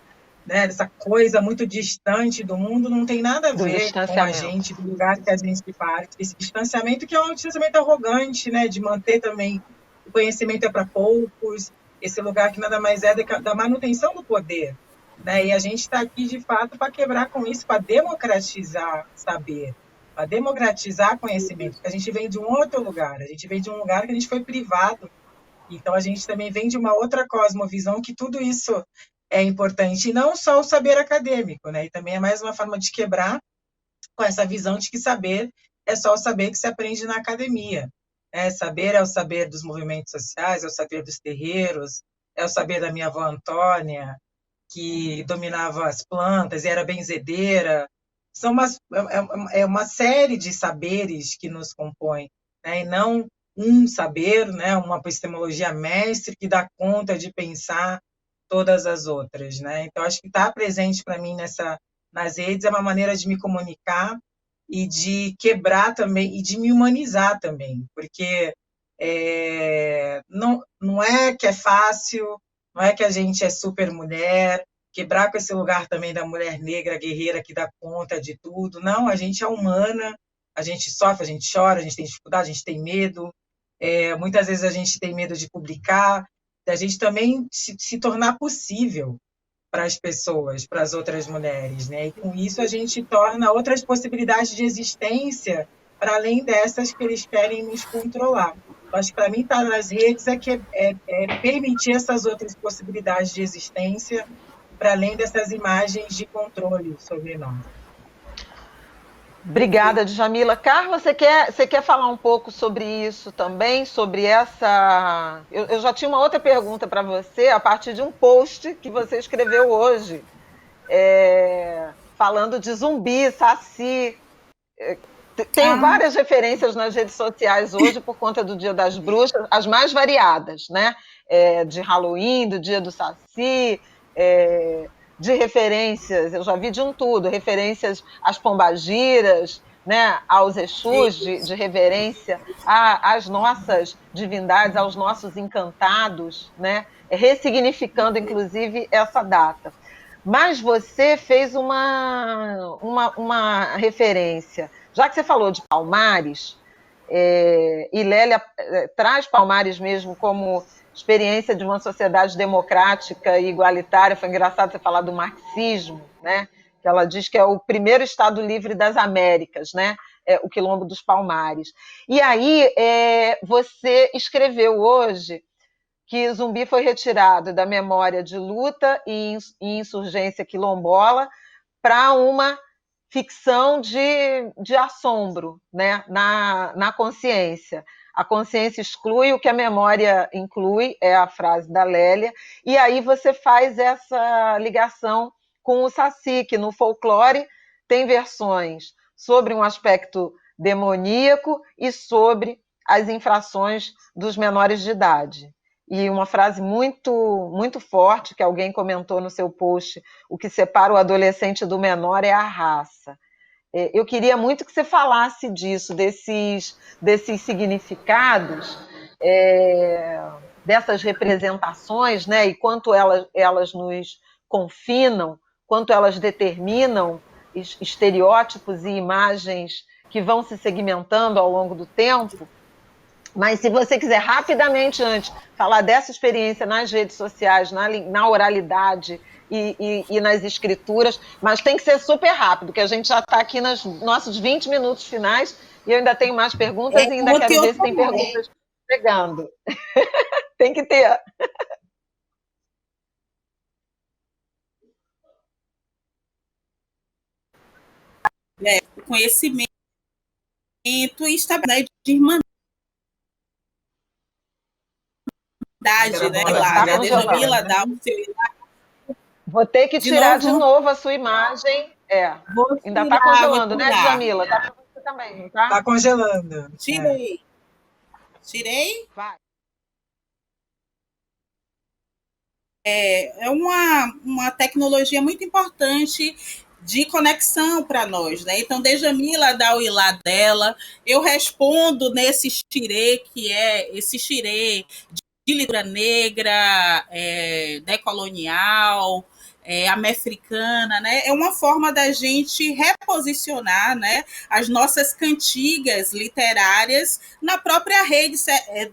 dessa coisa muito distante do mundo, não tem nada a ver com a gente, do lugar que a gente parte. Esse distanciamento, que é um distanciamento arrogante, né, de manter também o conhecimento é para poucos, esse lugar que nada mais é da manutenção do poder, né? E a gente está aqui, de fato, para quebrar com isso, para democratizar saber, para democratizar conhecimento, porque a gente vem de um outro lugar, a gente vem de um lugar que a gente foi privado, então a gente também vem de uma outra cosmovisão, que tudo isso é importante, e não só o saber acadêmico, né? E também é mais uma forma de quebrar com essa visão de que saber é só o saber que se aprende na academia. Saber é o saber dos movimentos sociais, é o saber dos terreiros, é o saber da minha avó Antônia, que dominava as plantas e era benzedeira. É uma série de saberes que nos compõem, né? E não um saber, né? Uma epistemologia mestre que dá conta de pensar todas as outras, né? Então, acho que estar presente para mim nas redes é uma maneira de me comunicar e de quebrar também, e de me humanizar também, porque não é que é fácil, não é que a gente é super mulher, quebrar com esse lugar também da mulher negra, guerreira, que dá conta de tudo. Não, a gente é humana, a gente sofre, a gente chora, a gente tem dificuldade, a gente tem medo, muitas vezes a gente tem medo de publicar, da gente também se tornar possível para as pessoas, para as outras mulheres, né? E com isso a gente torna outras possibilidades de existência para além dessas que eles querem nos controlar. Acho que para mim estar nas redes é permitir essas outras possibilidades de existência para além dessas imagens de controle sobre nós. Obrigada, Djamila. Carla, você quer falar um pouco sobre isso também? Sobre essa... Eu já tinha uma outra pergunta para você, a partir de um post que você escreveu hoje, falando de zumbi, saci. Tem várias referências nas redes sociais hoje por conta do Dia das Bruxas, as mais variadas, né? De Halloween, do Dia do Saci... de referências, eu já vi de um tudo, referências às pombagiras, né, aos Exus, de reverência às nossas divindades, aos nossos encantados, né, ressignificando, inclusive, essa data. Mas você fez uma referência. Já que você falou de Palmares, e Lélia traz Palmares mesmo como experiência de uma sociedade democrática e igualitária. Foi engraçado você falar do marxismo, né? Que ela diz que é o primeiro Estado livre das Américas, né? O Quilombo dos Palmares. E aí você escreveu hoje que Zumbi foi retirado da memória de luta e insurgência quilombola para uma ficção de assombro, né? na consciência. A consciência exclui o que a memória inclui, é a frase da Lélia, e aí você faz essa ligação com o Saci, que no folclore tem versões sobre um aspecto demoníaco e sobre as infrações dos menores de idade. E uma frase muito, muito forte que alguém comentou no seu post: o que separa o adolescente do menor é a raça. Eu queria muito que você falasse disso, desses significados, dessas representações, né? E quanto elas nos confinam, quanto elas determinam estereótipos e imagens que vão se segmentando ao longo do tempo. Mas se você quiser rapidamente antes falar dessa experiência nas redes sociais, na oralidade e nas escrituras, mas tem que ser super rápido, que a gente já está aqui nos nossos 20 minutos finais e eu ainda tenho mais perguntas e ainda quero ver se tem perguntas chegando. Tem que ter. O conhecimento e estabilidade de irmandade, né? Tá Djamila dá o seu. Vou ter que tirar de novo a sua imagem. Ainda está congelando, né, Djamila? Tá para você também, não tá? Está congelando. Tirei. Tirei? Vai. É uma tecnologia muito importante de conexão para nós, né? Então, Djamila dá o ilá dela, eu respondo nesse xirê, que é esse xirê de literatura negra, decolonial, americana, né? É uma forma da gente reposicionar, né, as nossas cantigas literárias na própria rede,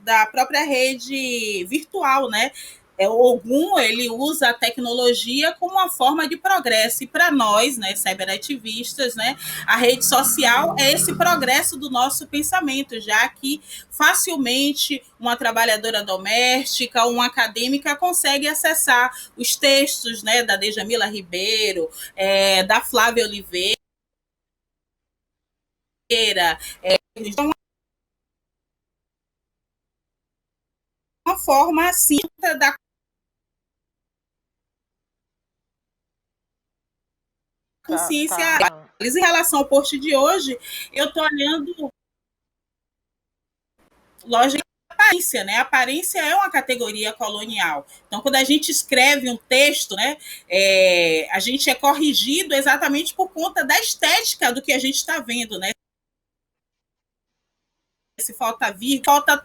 da própria rede virtual, né? O Ogum, ele usa a tecnologia como uma forma de progresso, e para nós, né, cyberativistas, né, a rede social é esse progresso do nosso pensamento, já que facilmente uma trabalhadora doméstica, uma acadêmica consegue acessar os textos, né, da Djamila Ribeiro, da Flávia Oliveira, então uma forma assim da consciência. Em relação ao post de hoje, eu estou olhando lógica da aparência, né? A aparência é uma categoria colonial. Então, quando a gente escreve um texto, né, a gente é corrigido exatamente por conta da estética do que a gente está vendo, né? Se falta vírgula, falta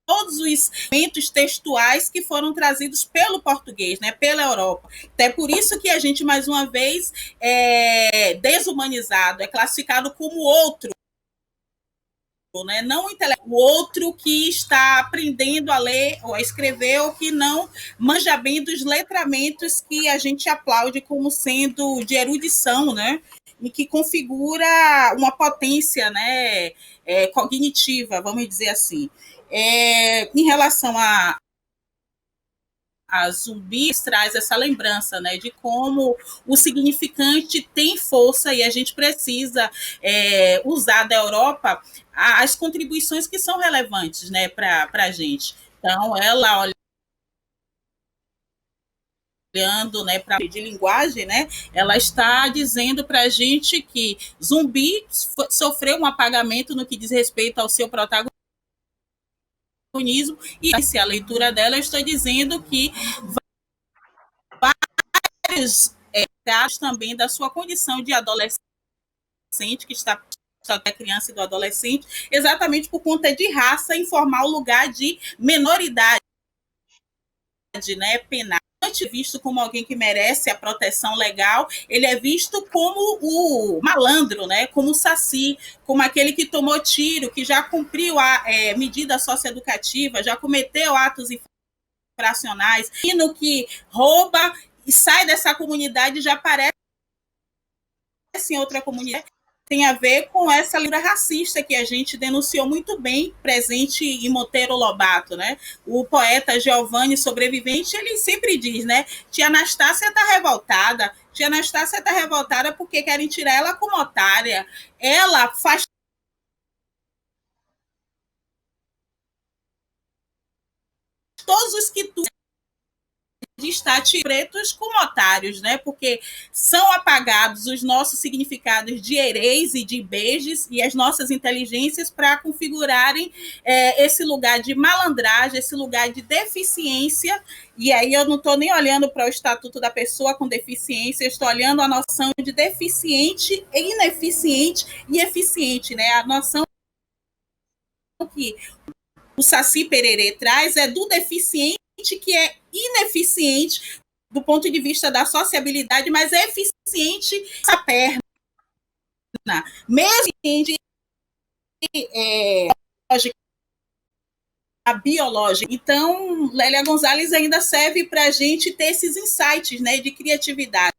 todos os elementos textuais que foram trazidos pelo português, né, pela Europa. Então, é por isso que a gente, mais uma vez, é desumanizado, é classificado como outro, né? Não o outro que está aprendendo a ler ou a escrever, ou que não manja bem dos letramentos que a gente aplaude como sendo de erudição, né? E que configura uma potência, né, cognitiva, vamos dizer assim. Em relação a Zumbi, traz essa lembrança, né, de como o significante tem força e a gente precisa usar da Europa as contribuições que são relevantes, né, para a gente. Então, ela olhando, né, para de linguagem, né, ela está dizendo para a gente que Zumbi sofreu um apagamento no que diz respeito ao seu protagonismo, e se a leitura dela, eu estou dizendo que vários casos também da sua condição de adolescente, que está da criança e do adolescente, exatamente por conta de raça, informar o lugar de menoridade, né, penal. visto como alguém que merece a proteção legal, ele é visto como o malandro, né? Como o saci, como aquele que tomou tiro, que já cumpriu a medida socioeducativa, já cometeu atos infracionais, e no que rouba e sai dessa comunidade já aparece em outra comunidade. Tem a ver com essa leitura racista que a gente denunciou muito bem, presente em Monteiro Lobato, né? O poeta Giovanni Sobrevivente, ele sempre diz, né? Tia Anastácia está revoltada. Tia Anastácia está revoltada porque querem tirar ela como otária. Ela faz todos os que tu de estátios pretos como otários, né? Porque são apagados os nossos significados de hereis e de beijos e as nossas inteligências para configurarem esse lugar de malandragem, esse lugar de deficiência. E aí eu não estou nem olhando para o Estatuto da Pessoa com Deficiência, eu estou olhando a noção de deficiente, ineficiente e eficiente, né? A noção que o Saci Pererê traz é do deficiente que é ineficiente do ponto de vista da sociabilidade, mas é eficiente essa perna, mesmo a biológica. Então, Lélia Gonzalez ainda serve para a gente ter esses insights, né, de criatividade.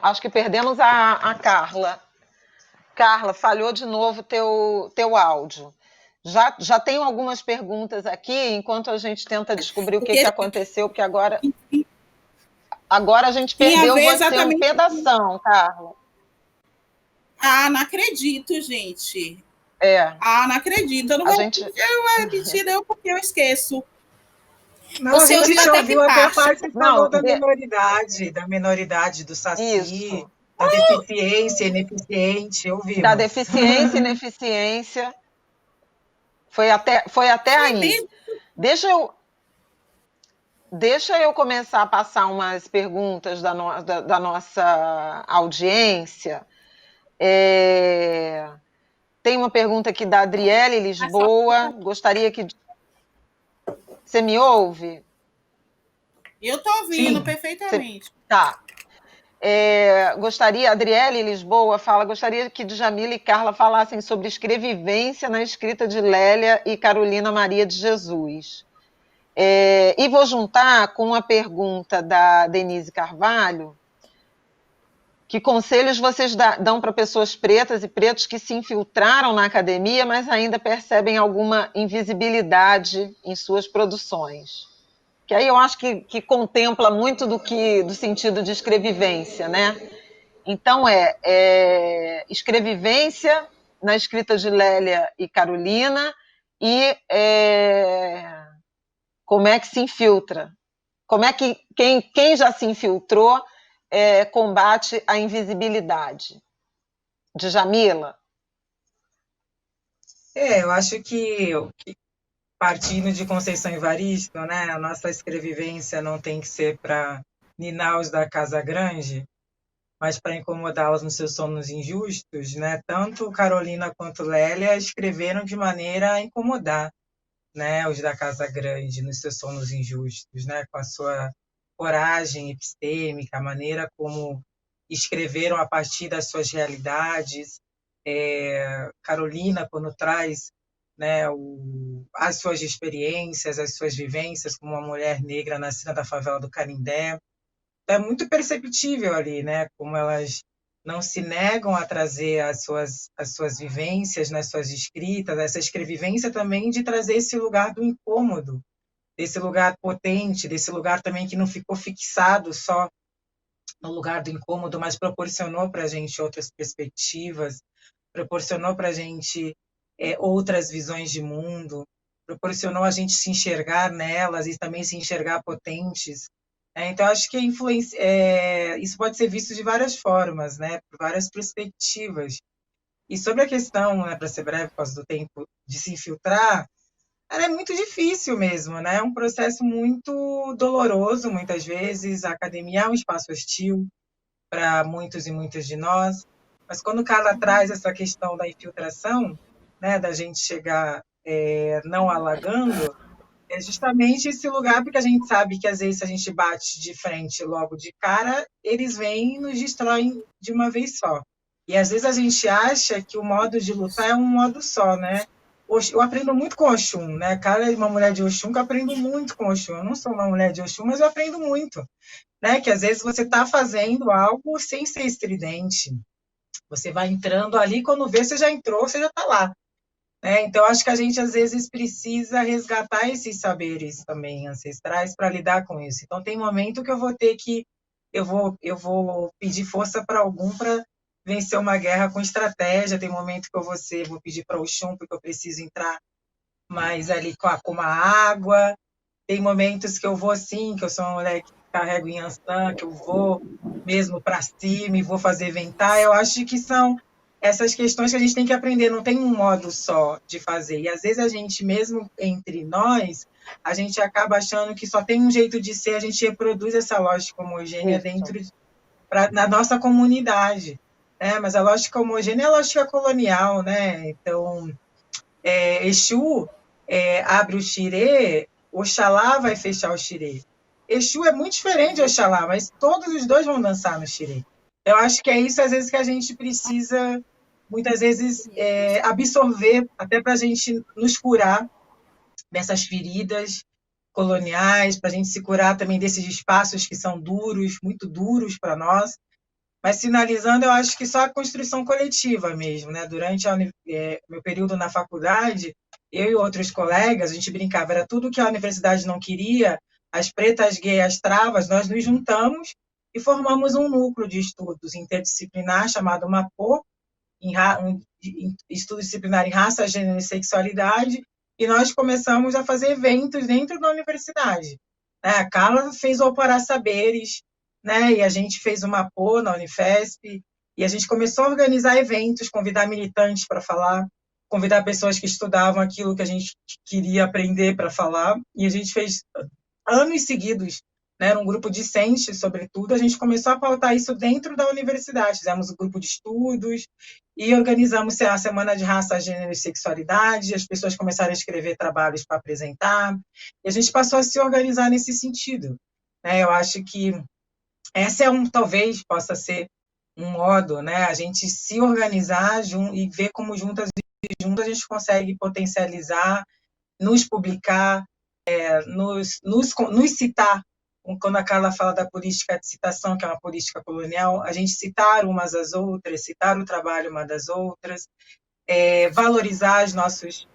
Acho que perdemos a Carla. Carla, falhou de novo teu áudio. Já tenho algumas perguntas aqui, enquanto a gente tenta descobrir o que aconteceu, porque agora a gente perdeu você um pedação, Carla. Ah, não acredito, gente. Não acredito. Eu não vou repetir, porque eu esqueço. Não, você a gente ouviu até a parte que falou da minoridade do Saci. Isso. Da deficiência, ineficiente, ouvimos. Da deficiência, ineficiência. Foi até aí. Deixa eu começar a passar umas perguntas da nossa audiência. Tem uma pergunta aqui da Adriele Lisboa. Gostaria que... Você me ouve? Eu estou ouvindo perfeitamente. Tá. Adriele Lisboa gostaria que Djamila e Carla falassem sobre escrevivência na escrita de Lélia e Carolina Maria de Jesus. E vou juntar com uma pergunta da Denise Carvalho, que conselhos vocês dão para pessoas pretas e pretos que se infiltraram na academia, mas ainda percebem alguma invisibilidade em suas produções? Que aí eu acho que contempla muito do sentido de escrevivência, né? Então, escrevivência na escrita de Lélia e Carolina e como é que se infiltra? Como é que quem já se infiltrou combate a invisibilidade? Djamila? Eu acho que partindo de Conceição Evaristo, né, a nossa escrevivência não tem que ser para ninar-os da Casa Grande, mas para incomodá-los nos seus sonos injustos, né? Tanto Carolina quanto Lélia escreveram de maneira a incomodar, né, os da Casa Grande nos seus sonos injustos, né, com a sua coragem epistêmica, a maneira como escreveram a partir das suas realidades. Carolina, quando traz, né, as suas experiências, as suas vivências como uma mulher negra nascida da favela do Canindé, é muito perceptível ali, né, como elas não se negam a trazer as suas vivências nas suas escritas, essa escrevivência também de trazer esse lugar do incômodo, desse lugar potente, desse lugar também que não ficou fixado só no lugar do incômodo, mas proporcionou para a gente outras perspectivas, proporcionou para a gente outras visões de mundo, proporcionou a gente se enxergar nelas e também se enxergar potentes. Então, acho que isso pode ser visto de várias formas, né, por várias perspectivas. E sobre a questão, né, para ser breve, por causa do tempo, de se infiltrar, ela é muito difícil mesmo, né? É um processo muito doloroso, muitas vezes. A academia é um espaço hostil para muitos e muitas de nós, mas quando Carla traz essa questão da infiltração, né, da gente chegar não alagando, é justamente esse lugar, porque a gente sabe que às vezes se a gente bate de frente logo de cara, eles vêm e nos destroem de uma vez só. E às vezes a gente acha que o modo de lutar é um modo só, né? Eu aprendo muito com Oxum, né? Cara, uma mulher de Oxum que eu aprendo muito com Oxum. Eu não sou uma mulher de Oxum, mas eu aprendo muito, né? Que às vezes você está fazendo algo sem ser estridente. Você vai entrando ali, quando vê, você já entrou, você já está lá. Né? Então, acho que a gente, às vezes, precisa resgatar esses saberes também ancestrais para lidar com isso. Então, tem momento que eu vou ter que... Eu vou pedir força para algum para vencer uma guerra com estratégia. Tem momento que vou pedir para o Oxum, porque eu preciso entrar mais ali com uma água. Tem momentos que eu vou assim, que eu sou uma mulher que carrego em Ansan, que eu vou mesmo para cima e vou fazer ventar. Eu acho que são essas questões que a gente tem que aprender, não tem um modo só de fazer. E às vezes a gente, mesmo entre nós, a gente acaba achando que só tem um jeito de ser, a gente reproduz essa lógica homogênea na nossa comunidade. Né? Mas a lógica homogênea é a lógica colonial, né? Então, Exu abre o xirê, Oxalá vai fechar o xirê. Exu é muito diferente de Oxalá, mas todos os dois vão dançar no xirê. Eu acho que é isso, às vezes, que a gente precisa, muitas vezes, absorver, até para a gente nos curar dessas feridas coloniais, para a gente se curar também desses espaços que são duros, muito duros para nós. Mas, finalizando, eu acho que só a construção coletiva mesmo. Né? Durante meu período na faculdade, eu e outros colegas, a gente brincava, era tudo que a universidade não queria, as pretas, gays, as travas, nós nos juntamos e formamos um núcleo de estudos interdisciplinar chamado MAPO, um estudo disciplinar em raça, gênero e sexualidade, e nós começamos a fazer eventos dentro da universidade. A Carla fez o Alporá Saberes, né? E a gente fez uma PO na Unifesp, e a gente começou a organizar eventos, convidar militantes para falar, convidar pessoas que estudavam aquilo que a gente queria aprender para falar, e a gente fez anos seguidos, né? Era um grupo discente, sobretudo, a gente começou a pautar isso dentro da universidade, fizemos um grupo de estudos e organizamos a Semana de Raça, Gênero e Sexualidade, as pessoas começaram a escrever trabalhos para apresentar, e a gente passou a se organizar nesse sentido. Né? Eu acho que essa talvez possa ser um modo, né? A gente se organizar e ver como juntas e juntas a gente consegue potencializar, nos publicar, nos citar. Quando a Carla fala da política de citação, que é uma política colonial, a gente citar umas às outras, citar o trabalho uma das outras, valorizar os nossos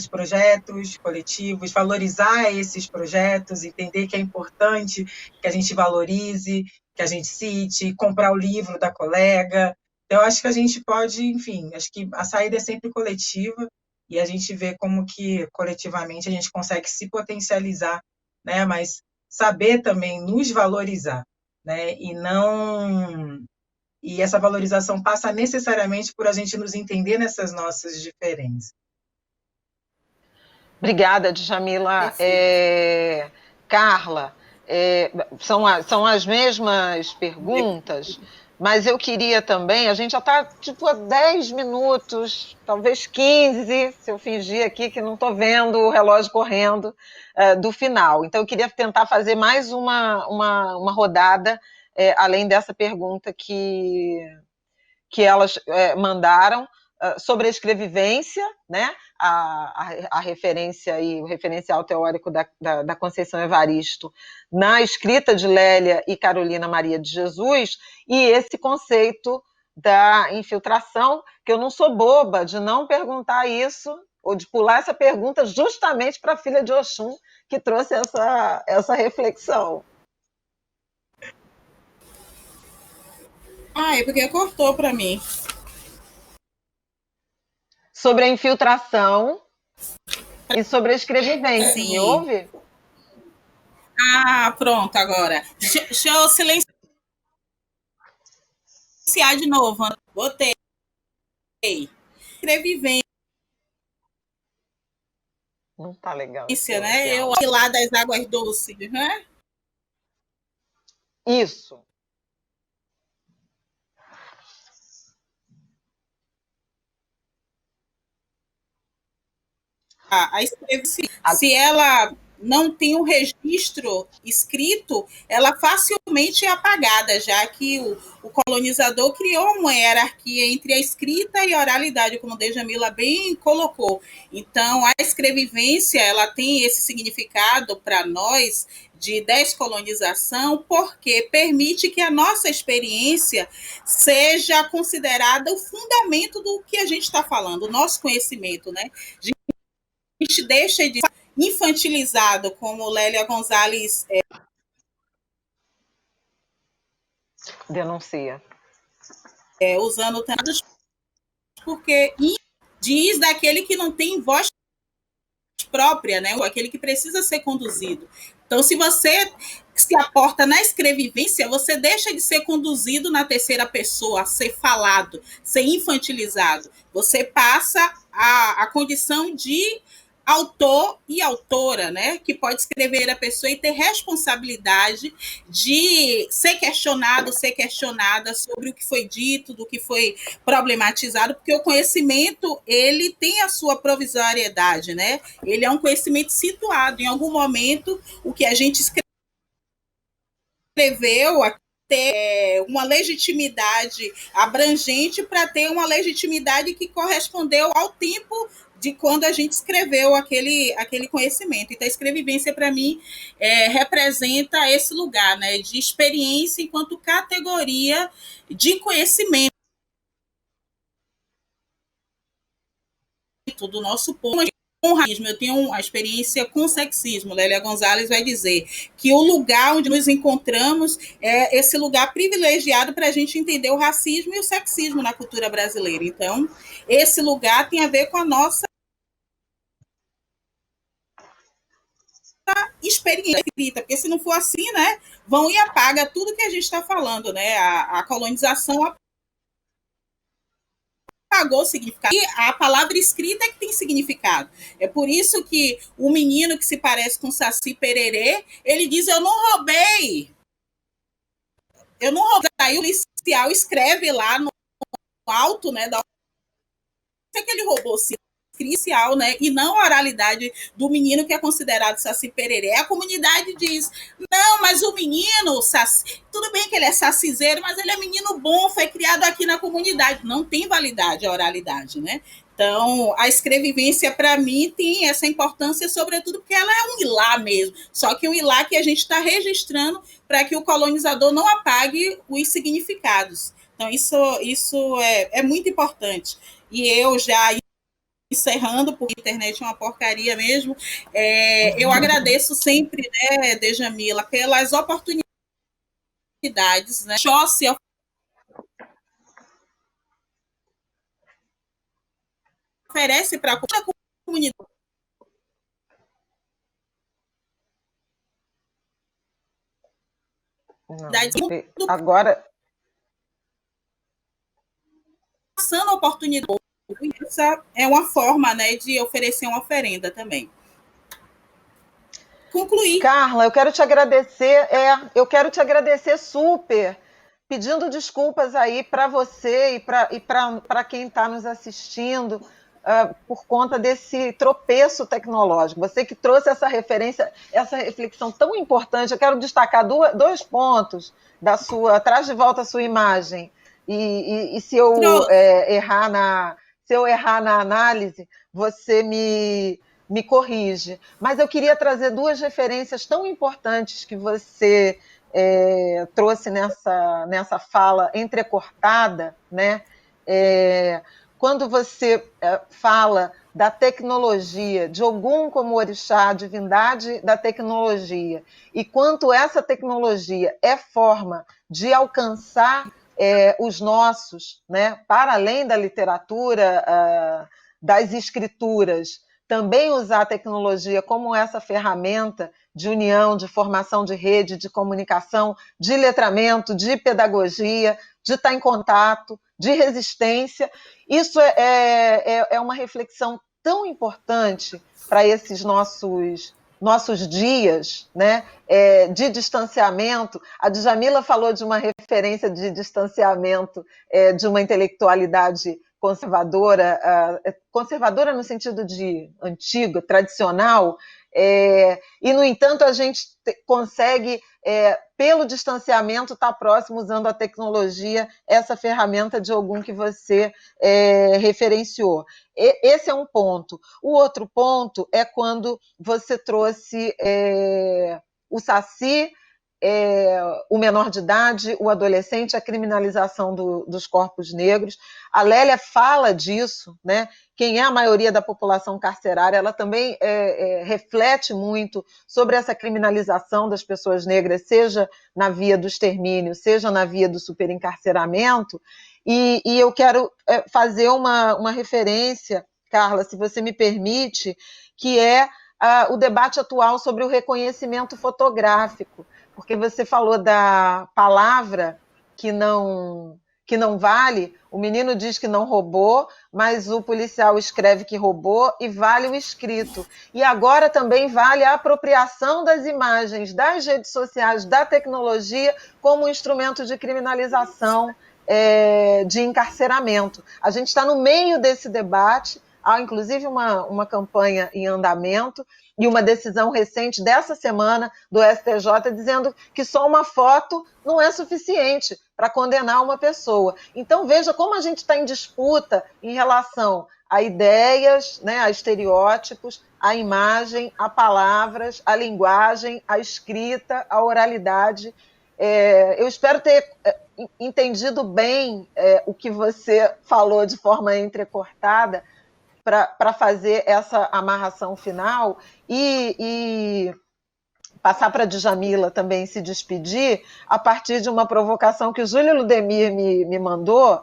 projetos coletivos, valorizar esses projetos, entender que é importante que a gente valorize, que a gente cite, comprar o livro da colega. Então, eu acho que a gente pode, enfim, acho que a saída é sempre coletiva e a gente vê como que coletivamente a gente consegue se potencializar, né? Mas saber também nos valorizar, né? E essa valorização passa necessariamente por a gente nos entender nessas nossas diferenças. Obrigada, Djamila. Carla, são as mesmas perguntas, mas eu queria também, a gente já está tipo há 10 minutos, talvez 15, se eu fingir aqui que não estou vendo o relógio correndo, do final. Então, eu queria tentar fazer mais uma rodada, além dessa pergunta que elas mandaram, sobre a escrevivência, né? A referência e o referencial teórico da Conceição Evaristo na escrita de Lélia e Carolina Maria de Jesus, e esse conceito da infiltração, que eu não sou boba de não perguntar isso, ou de pular essa pergunta justamente para a filha de Oxum, que trouxe essa reflexão. É porque cortou para mim. Sobre a infiltração e sobre a escrevivência. Sim. Me ouve? Pronto, agora. Deixa eu silenciar de novo. Botei. Escrevivência, Não tá legal. né? Eu aqui lá das águas doces, né? Isso. se ela não tem um registro escrito, ela facilmente é apagada, já que o colonizador criou uma hierarquia entre a escrita e a oralidade, como Djamila bem colocou. Então, a escrevivência, ela tem esse significado para nós de descolonização, porque permite que a nossa experiência seja considerada o fundamento do que a gente está falando, o nosso conhecimento, né? A gente deixa de ser infantilizado, como Lélia Gonzalez denuncia. Usando tantos, porque diz daquele que não tem voz própria, né? Aquele que precisa ser conduzido. Então, se você se aporta na escrevivência, você deixa de ser conduzido na terceira pessoa, a ser falado, ser infantilizado. Você passa a condição de autor e autora, né, que pode escrever a pessoa e ter responsabilidade de ser questionado, ser questionada sobre o que foi dito, do que foi problematizado, porque o conhecimento, ele tem a sua provisoriedade, né, ele é um conhecimento situado, em algum momento, o que a gente escreveu ter uma legitimidade abrangente para ter uma legitimidade que correspondeu ao tempo de quando a gente escreveu aquele conhecimento. Então, a escrevivência, para mim, representa esse lugar, né, de experiência enquanto categoria de conhecimento do nosso povo. Com racismo, eu tenho uma experiência com sexismo. Lélia Gonzalez vai dizer que o lugar onde nos encontramos é esse lugar privilegiado para a gente entender o racismo e o sexismo na cultura brasileira. Então, esse lugar tem a ver com a nossa experiência escrita, porque se não for assim, né, vão e apaga tudo que a gente está falando, né? A colonização apagou o significado. E a palavra escrita é que tem significado. É por isso que o menino que se parece com Saci Pererê, ele diz, eu não roubei. Eu não roubei. Aí o policial escreve lá no alto, né, da que ele roubou, sim, inicial, né? E não a oralidade do menino que é considerado Saci Pererê. A comunidade diz, não, mas o menino, saci, tudo bem que ele é sacizeiro, mas ele é menino bom, foi criado aqui na comunidade. Não tem validade a oralidade, né? Então, a escrevivência, para mim, tem essa importância, sobretudo porque ela é um ilá mesmo. Só que um ilá que a gente está registrando para que o colonizador não apague os significados. Então, isso é muito importante. E eu já encerrando, porque a internet é uma porcaria mesmo, eu agradeço sempre, né, Djamila, pelas oportunidades, né, Xóssia oferece para a comunidade. Não, agora Passando a oportunidade, essa é uma forma, né, de oferecer uma oferenda também. Concluir. Carla, eu quero te agradecer super, pedindo desculpas aí para você e para quem está nos assistindo por conta desse tropeço tecnológico. Você que trouxe essa referência, essa reflexão tão importante. Eu quero destacar dois pontos da sua, traz de volta a sua imagem. E se eu errar na análise, você me corrige. Mas eu queria trazer duas referências tão importantes que você trouxe nessa fala entrecortada, né? Quando você fala da tecnologia, de Ogum como orixá, a divindade da tecnologia, e quanto essa tecnologia é forma de alcançar os nossos, né, para além da literatura, das escrituras, também usar a tecnologia como essa ferramenta de união, de formação de rede, de comunicação, de letramento, de pedagogia, de estar em contato, de resistência. Isso é uma reflexão tão importante para esses nossos dias, né, de distanciamento. A Djamila falou de uma referência de distanciamento de uma intelectualidade conservadora, conservadora no sentido de antiga, tradicional, e, no entanto, a gente consegue, pelo distanciamento, estar próximo, usando a tecnologia, essa ferramenta de algum que você referenciou. Esse é um ponto. O outro ponto é quando você trouxe o Saci, o menor de idade, o adolescente, a criminalização dos corpos negros. A Lélia fala disso, né? Quem é a maioria da população carcerária, ela também reflete muito sobre essa criminalização das pessoas negras, seja na via do extermínio, seja na via do superencarceramento. E eu quero fazer uma referência, Carla, se você me permite, que é o debate atual sobre o reconhecimento fotográfico, porque você falou da palavra que não vale. O menino diz que não roubou, mas o policial escreve que roubou e vale o escrito. E agora também vale a apropriação das imagens das redes sociais, da tecnologia, como instrumento de criminalização, de encarceramento. A gente está no meio desse debate. Há, inclusive, uma campanha em andamento e uma decisão recente dessa semana do STJ dizendo que só uma foto não é suficiente para condenar uma pessoa. Então, veja como a gente está em disputa em relação a ideias, né, a estereótipos, a imagem, a palavras, a linguagem, a escrita, a oralidade. Eu espero ter entendido bem o que você falou de forma entrecortada, para fazer essa amarração final e passar para a Djamila também se despedir, a partir de uma provocação que o Júlio Ludemir me mandou,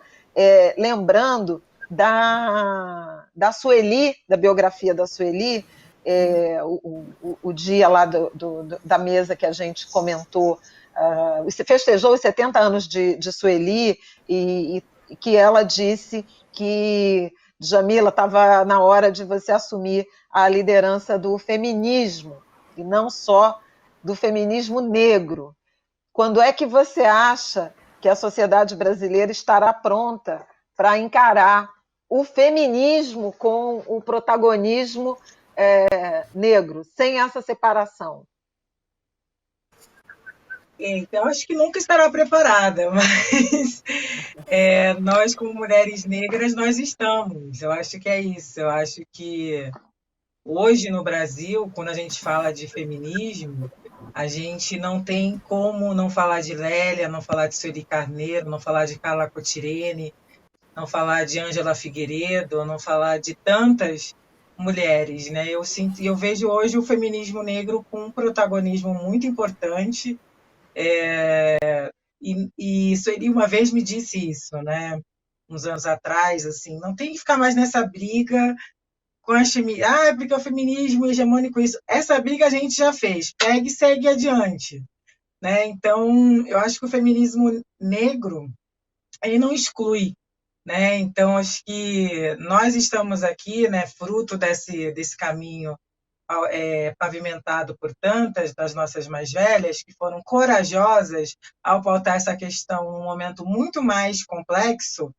lembrando da Sueli, da biografia da Sueli, o dia lá da mesa que a gente comentou, festejou os 70 anos de Sueli, e que ela disse que, Djamila, estava na hora de você assumir a liderança do feminismo, e não só do feminismo negro. Quando é que você acha que a sociedade brasileira estará pronta para encarar o feminismo com o protagonismo negro, sem essa separação? Então, acho que nunca estará preparada, mas nós, como mulheres negras, nós estamos. Eu acho que é isso. Eu acho que hoje no Brasil, quando a gente fala de feminismo, a gente não tem como não falar de Lélia, não falar de Sueli Carneiro, não falar de Carla Cotirene, não falar de Ângela Figueiredo, não falar de tantas mulheres, né? Eu vejo hoje o feminismo negro com um protagonismo muito importante. E Sueli uma vez me disse isso, né? Uns anos atrás, assim, não tem que ficar mais nessa briga com a porque o feminismo é hegemônico, isso. Essa briga a gente já fez, pega e segue adiante, né? Então, eu acho que o feminismo negro, ele não exclui, né? Então, acho que nós estamos aqui, né, fruto desse caminho pavimentado por tantas das nossas mais velhas, que foram corajosas ao pautar essa questão num momento muito mais complexo,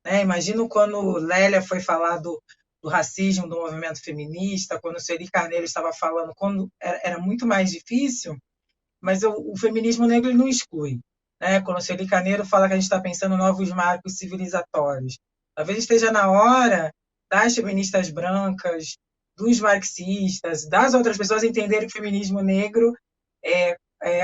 né? Imagino quando Lélia foi falar do racismo, do movimento feminista, quando Sueli Carneiro estava falando, quando era muito mais difícil, mas o feminismo negro ele não exclui, né? Quando Sueli Carneiro fala que a gente está pensando em novos marcos civilizatórios, talvez esteja na hora das feministas brancas, dos marxistas, das outras pessoas entenderem que o feminismo negro,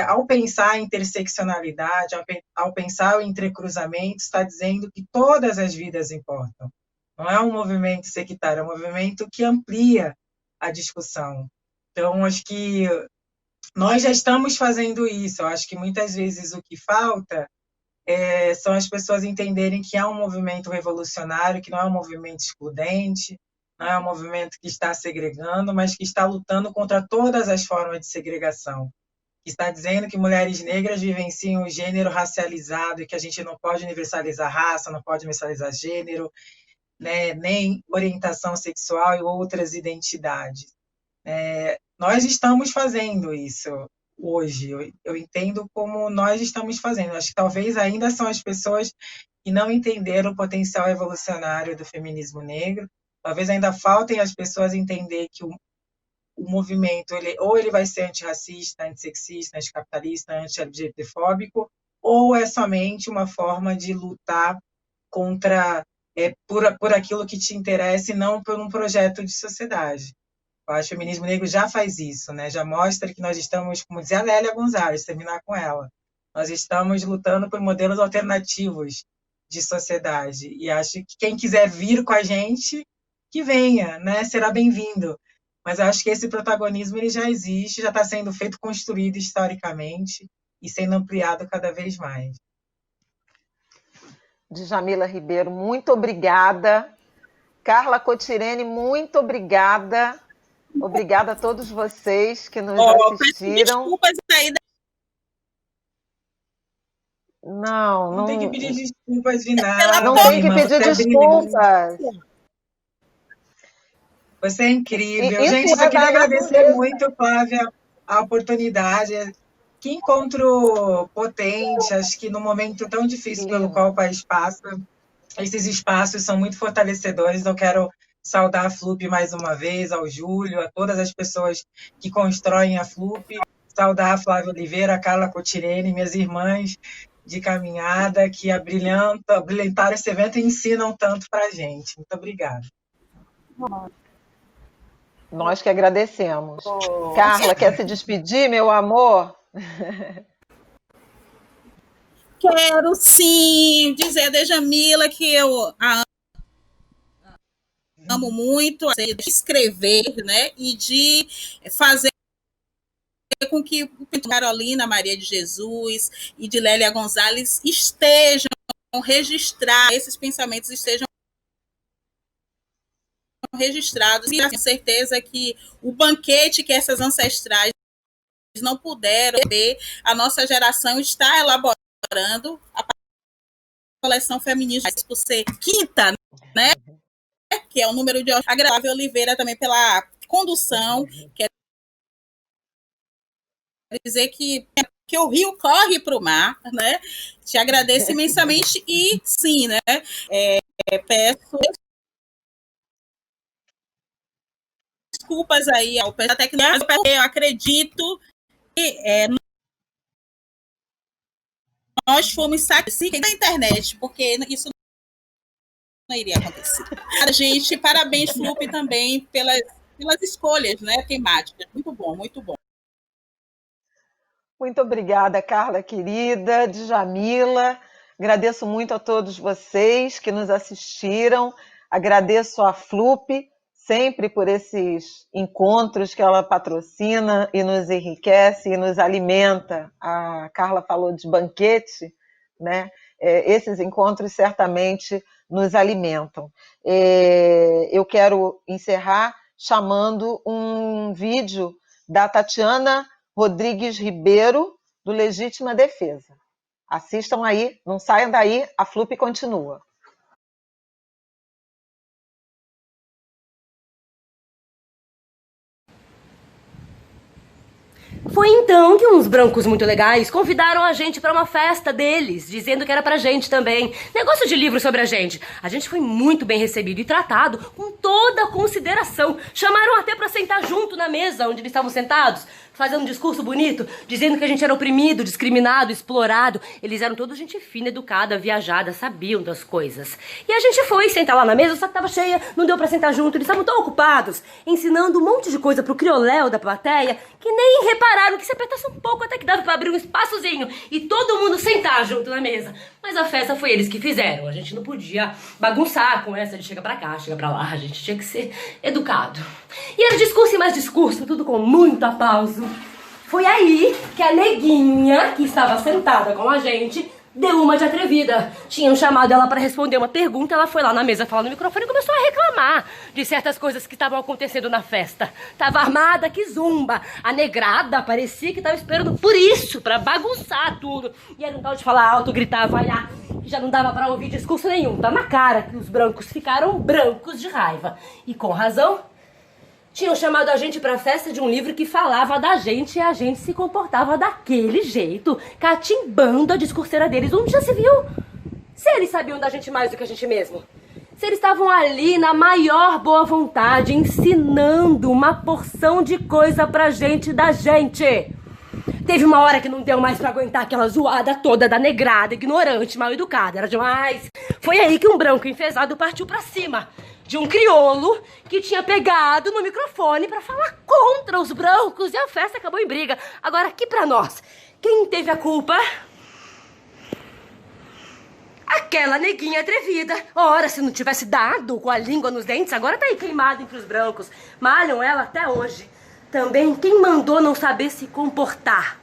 ao pensar em interseccionalidade, ao pensar o entrecruzamento, está dizendo que todas as vidas importam. Não é um movimento sectário, é um movimento que amplia a discussão. Então, acho que nós já estamos fazendo isso. Eu acho que muitas vezes o que falta são as pessoas entenderem que é um movimento revolucionário, que não é um movimento excludente, não é um movimento que está segregando, mas que está lutando contra todas as formas de segregação, que está dizendo que mulheres negras vivenciam o gênero racializado e que a gente não pode universalizar raça, não pode universalizar gênero, né, nem orientação sexual e outras identidades. Nós estamos fazendo isso hoje. Eu entendo como nós estamos fazendo. Acho que talvez ainda são as pessoas e não entenderam o potencial evolucionário do feminismo negro. Talvez ainda faltem as pessoas entender que o movimento ou ele vai ser antirracista, antissexista, anticapitalista, anti-LGBTfóbico, ou é somente uma forma de lutar contra por aquilo que te interessa e não por um projeto de sociedade. Eu acho que o feminismo negro já faz isso, né? Já mostra que nós estamos, como dizia a Lélia Gonzalez, terminar com ela, nós estamos lutando por modelos alternativos de sociedade. E acho que quem quiser vir com a gente, que venha, né? Será bem-vindo. Mas acho que esse protagonismo ele já existe, já está sendo feito, construído historicamente e sendo ampliado cada vez mais. Djamila Ribeiro, muito obrigada. Carla Cotirene, muito obrigada. Obrigada a todos vocês que nos assistiram. Desculpas aí. Não tem que pedir desculpas de nada. Não tem que pedir desculpas. Você é incrível. Gente, só queria agradecer muito, Flávia, a oportunidade. Que encontro potente. Acho que no momento tão difícil pelo qual o país passa, esses espaços são muito fortalecedores. Eu quero saudar a FLUP mais uma vez, ao Júlio, a todas as pessoas que constroem a FLUP, saudar a Flávia Oliveira, a Carla Cotirene, minhas irmãs de caminhada, que abrilhantaram esse evento e ensinam tanto para a gente. Muito obrigada. Nós que agradecemos. Carla, quer se despedir, meu amor? Quero sim dizer a Djamila que eu a amo muito, de escrever, né, e de fazer com que Carolina Maria de Jesus e de Lélia Gonzalez estejam registrados, esses pensamentos estejam registrados, e tenho certeza que o banquete que essas ancestrais não puderam ver, a nossa geração está elaborando a coleção feminista por ser quinta, né? Que é o número de agradável. Oliveira também pela condução, quer dizer que o rio corre para o mar, né? Te agradeço imensamente e sim, né? Peço desculpas aí ao pessoal da técnica, eu acredito que nós fomos sacrificados na internet, porque isso não iria acontecer. A gente, parabéns, FLUP, também pelas escolhas, né, temáticas. Muito bom, muito bom. Muito obrigada, Carla, querida, Djamila. Agradeço muito a todos vocês que nos assistiram. Agradeço a FLUP, sempre por esses encontros que ela patrocina e nos enriquece e nos alimenta. A Carla falou de banquete, né? Esses encontros certamente nos alimentam. Eu quero encerrar chamando um vídeo da Tatiana Rodrigues Ribeiro, do Legítima Defesa. Assistam aí, não saiam daí, a FLUP continua. Foi então que uns brancos muito legais convidaram a gente para uma festa deles, dizendo que era pra gente também. Negócio de livro sobre a gente. A gente foi muito bem recebido e tratado com toda a consideração. Chamaram até pra sentar junto na mesa onde eles estavam sentados, fazendo um discurso bonito, dizendo que a gente era oprimido, discriminado, explorado. Eles eram toda gente fina, educada, viajada, sabiam das coisas. E a gente foi sentar lá na mesa, só que tava cheia, não deu pra sentar junto. Eles estavam tão ocupados, ensinando um monte de coisa pro crioléu da plateia, que nem repararam que se apertasse um pouco até que dava pra abrir um espaçozinho e todo mundo sentar junto na mesa. Mas a festa foi eles que fizeram. A gente não podia bagunçar com essa de chega pra cá, chega pra lá. A gente tinha que ser educado. E era discurso e mais discurso, tudo com muito aplauso. Foi aí que a neguinha, que estava sentada com a gente, deu uma de atrevida. Tinham chamado ela para responder uma pergunta, ela foi lá na mesa falar no microfone e começou a reclamar de certas coisas que estavam acontecendo na festa. Tava armada que zumba. A negrada parecia que estava esperando por isso, para bagunçar tudo. E era um tal de falar alto, gritar, vaiar, que já não dava para ouvir discurso nenhum. Tá na cara que os brancos ficaram brancos de raiva. E com razão. Tinham chamado a gente pra festa de um livro que falava da gente e a gente se comportava daquele jeito, catimbando a discurseira deles. Onde já se viu? Se eles sabiam da gente mais do que a gente mesmo. Se eles estavam ali na maior boa vontade, ensinando uma porção de coisa pra gente da gente. Teve uma hora que não deu mais pra aguentar aquela zoada toda da negrada, ignorante, mal educada. Era demais. Foi aí que um branco enfesado partiu pra cima de um crioulo que tinha pegado no microfone pra falar contra os brancos e a festa acabou em briga. Agora, aqui pra nós, quem teve a culpa? Aquela neguinha atrevida. Ora, se não tivesse dado com a língua nos dentes, agora tá aí queimada entre os brancos. Malham ela até hoje. Também quem mandou não saber se comportar.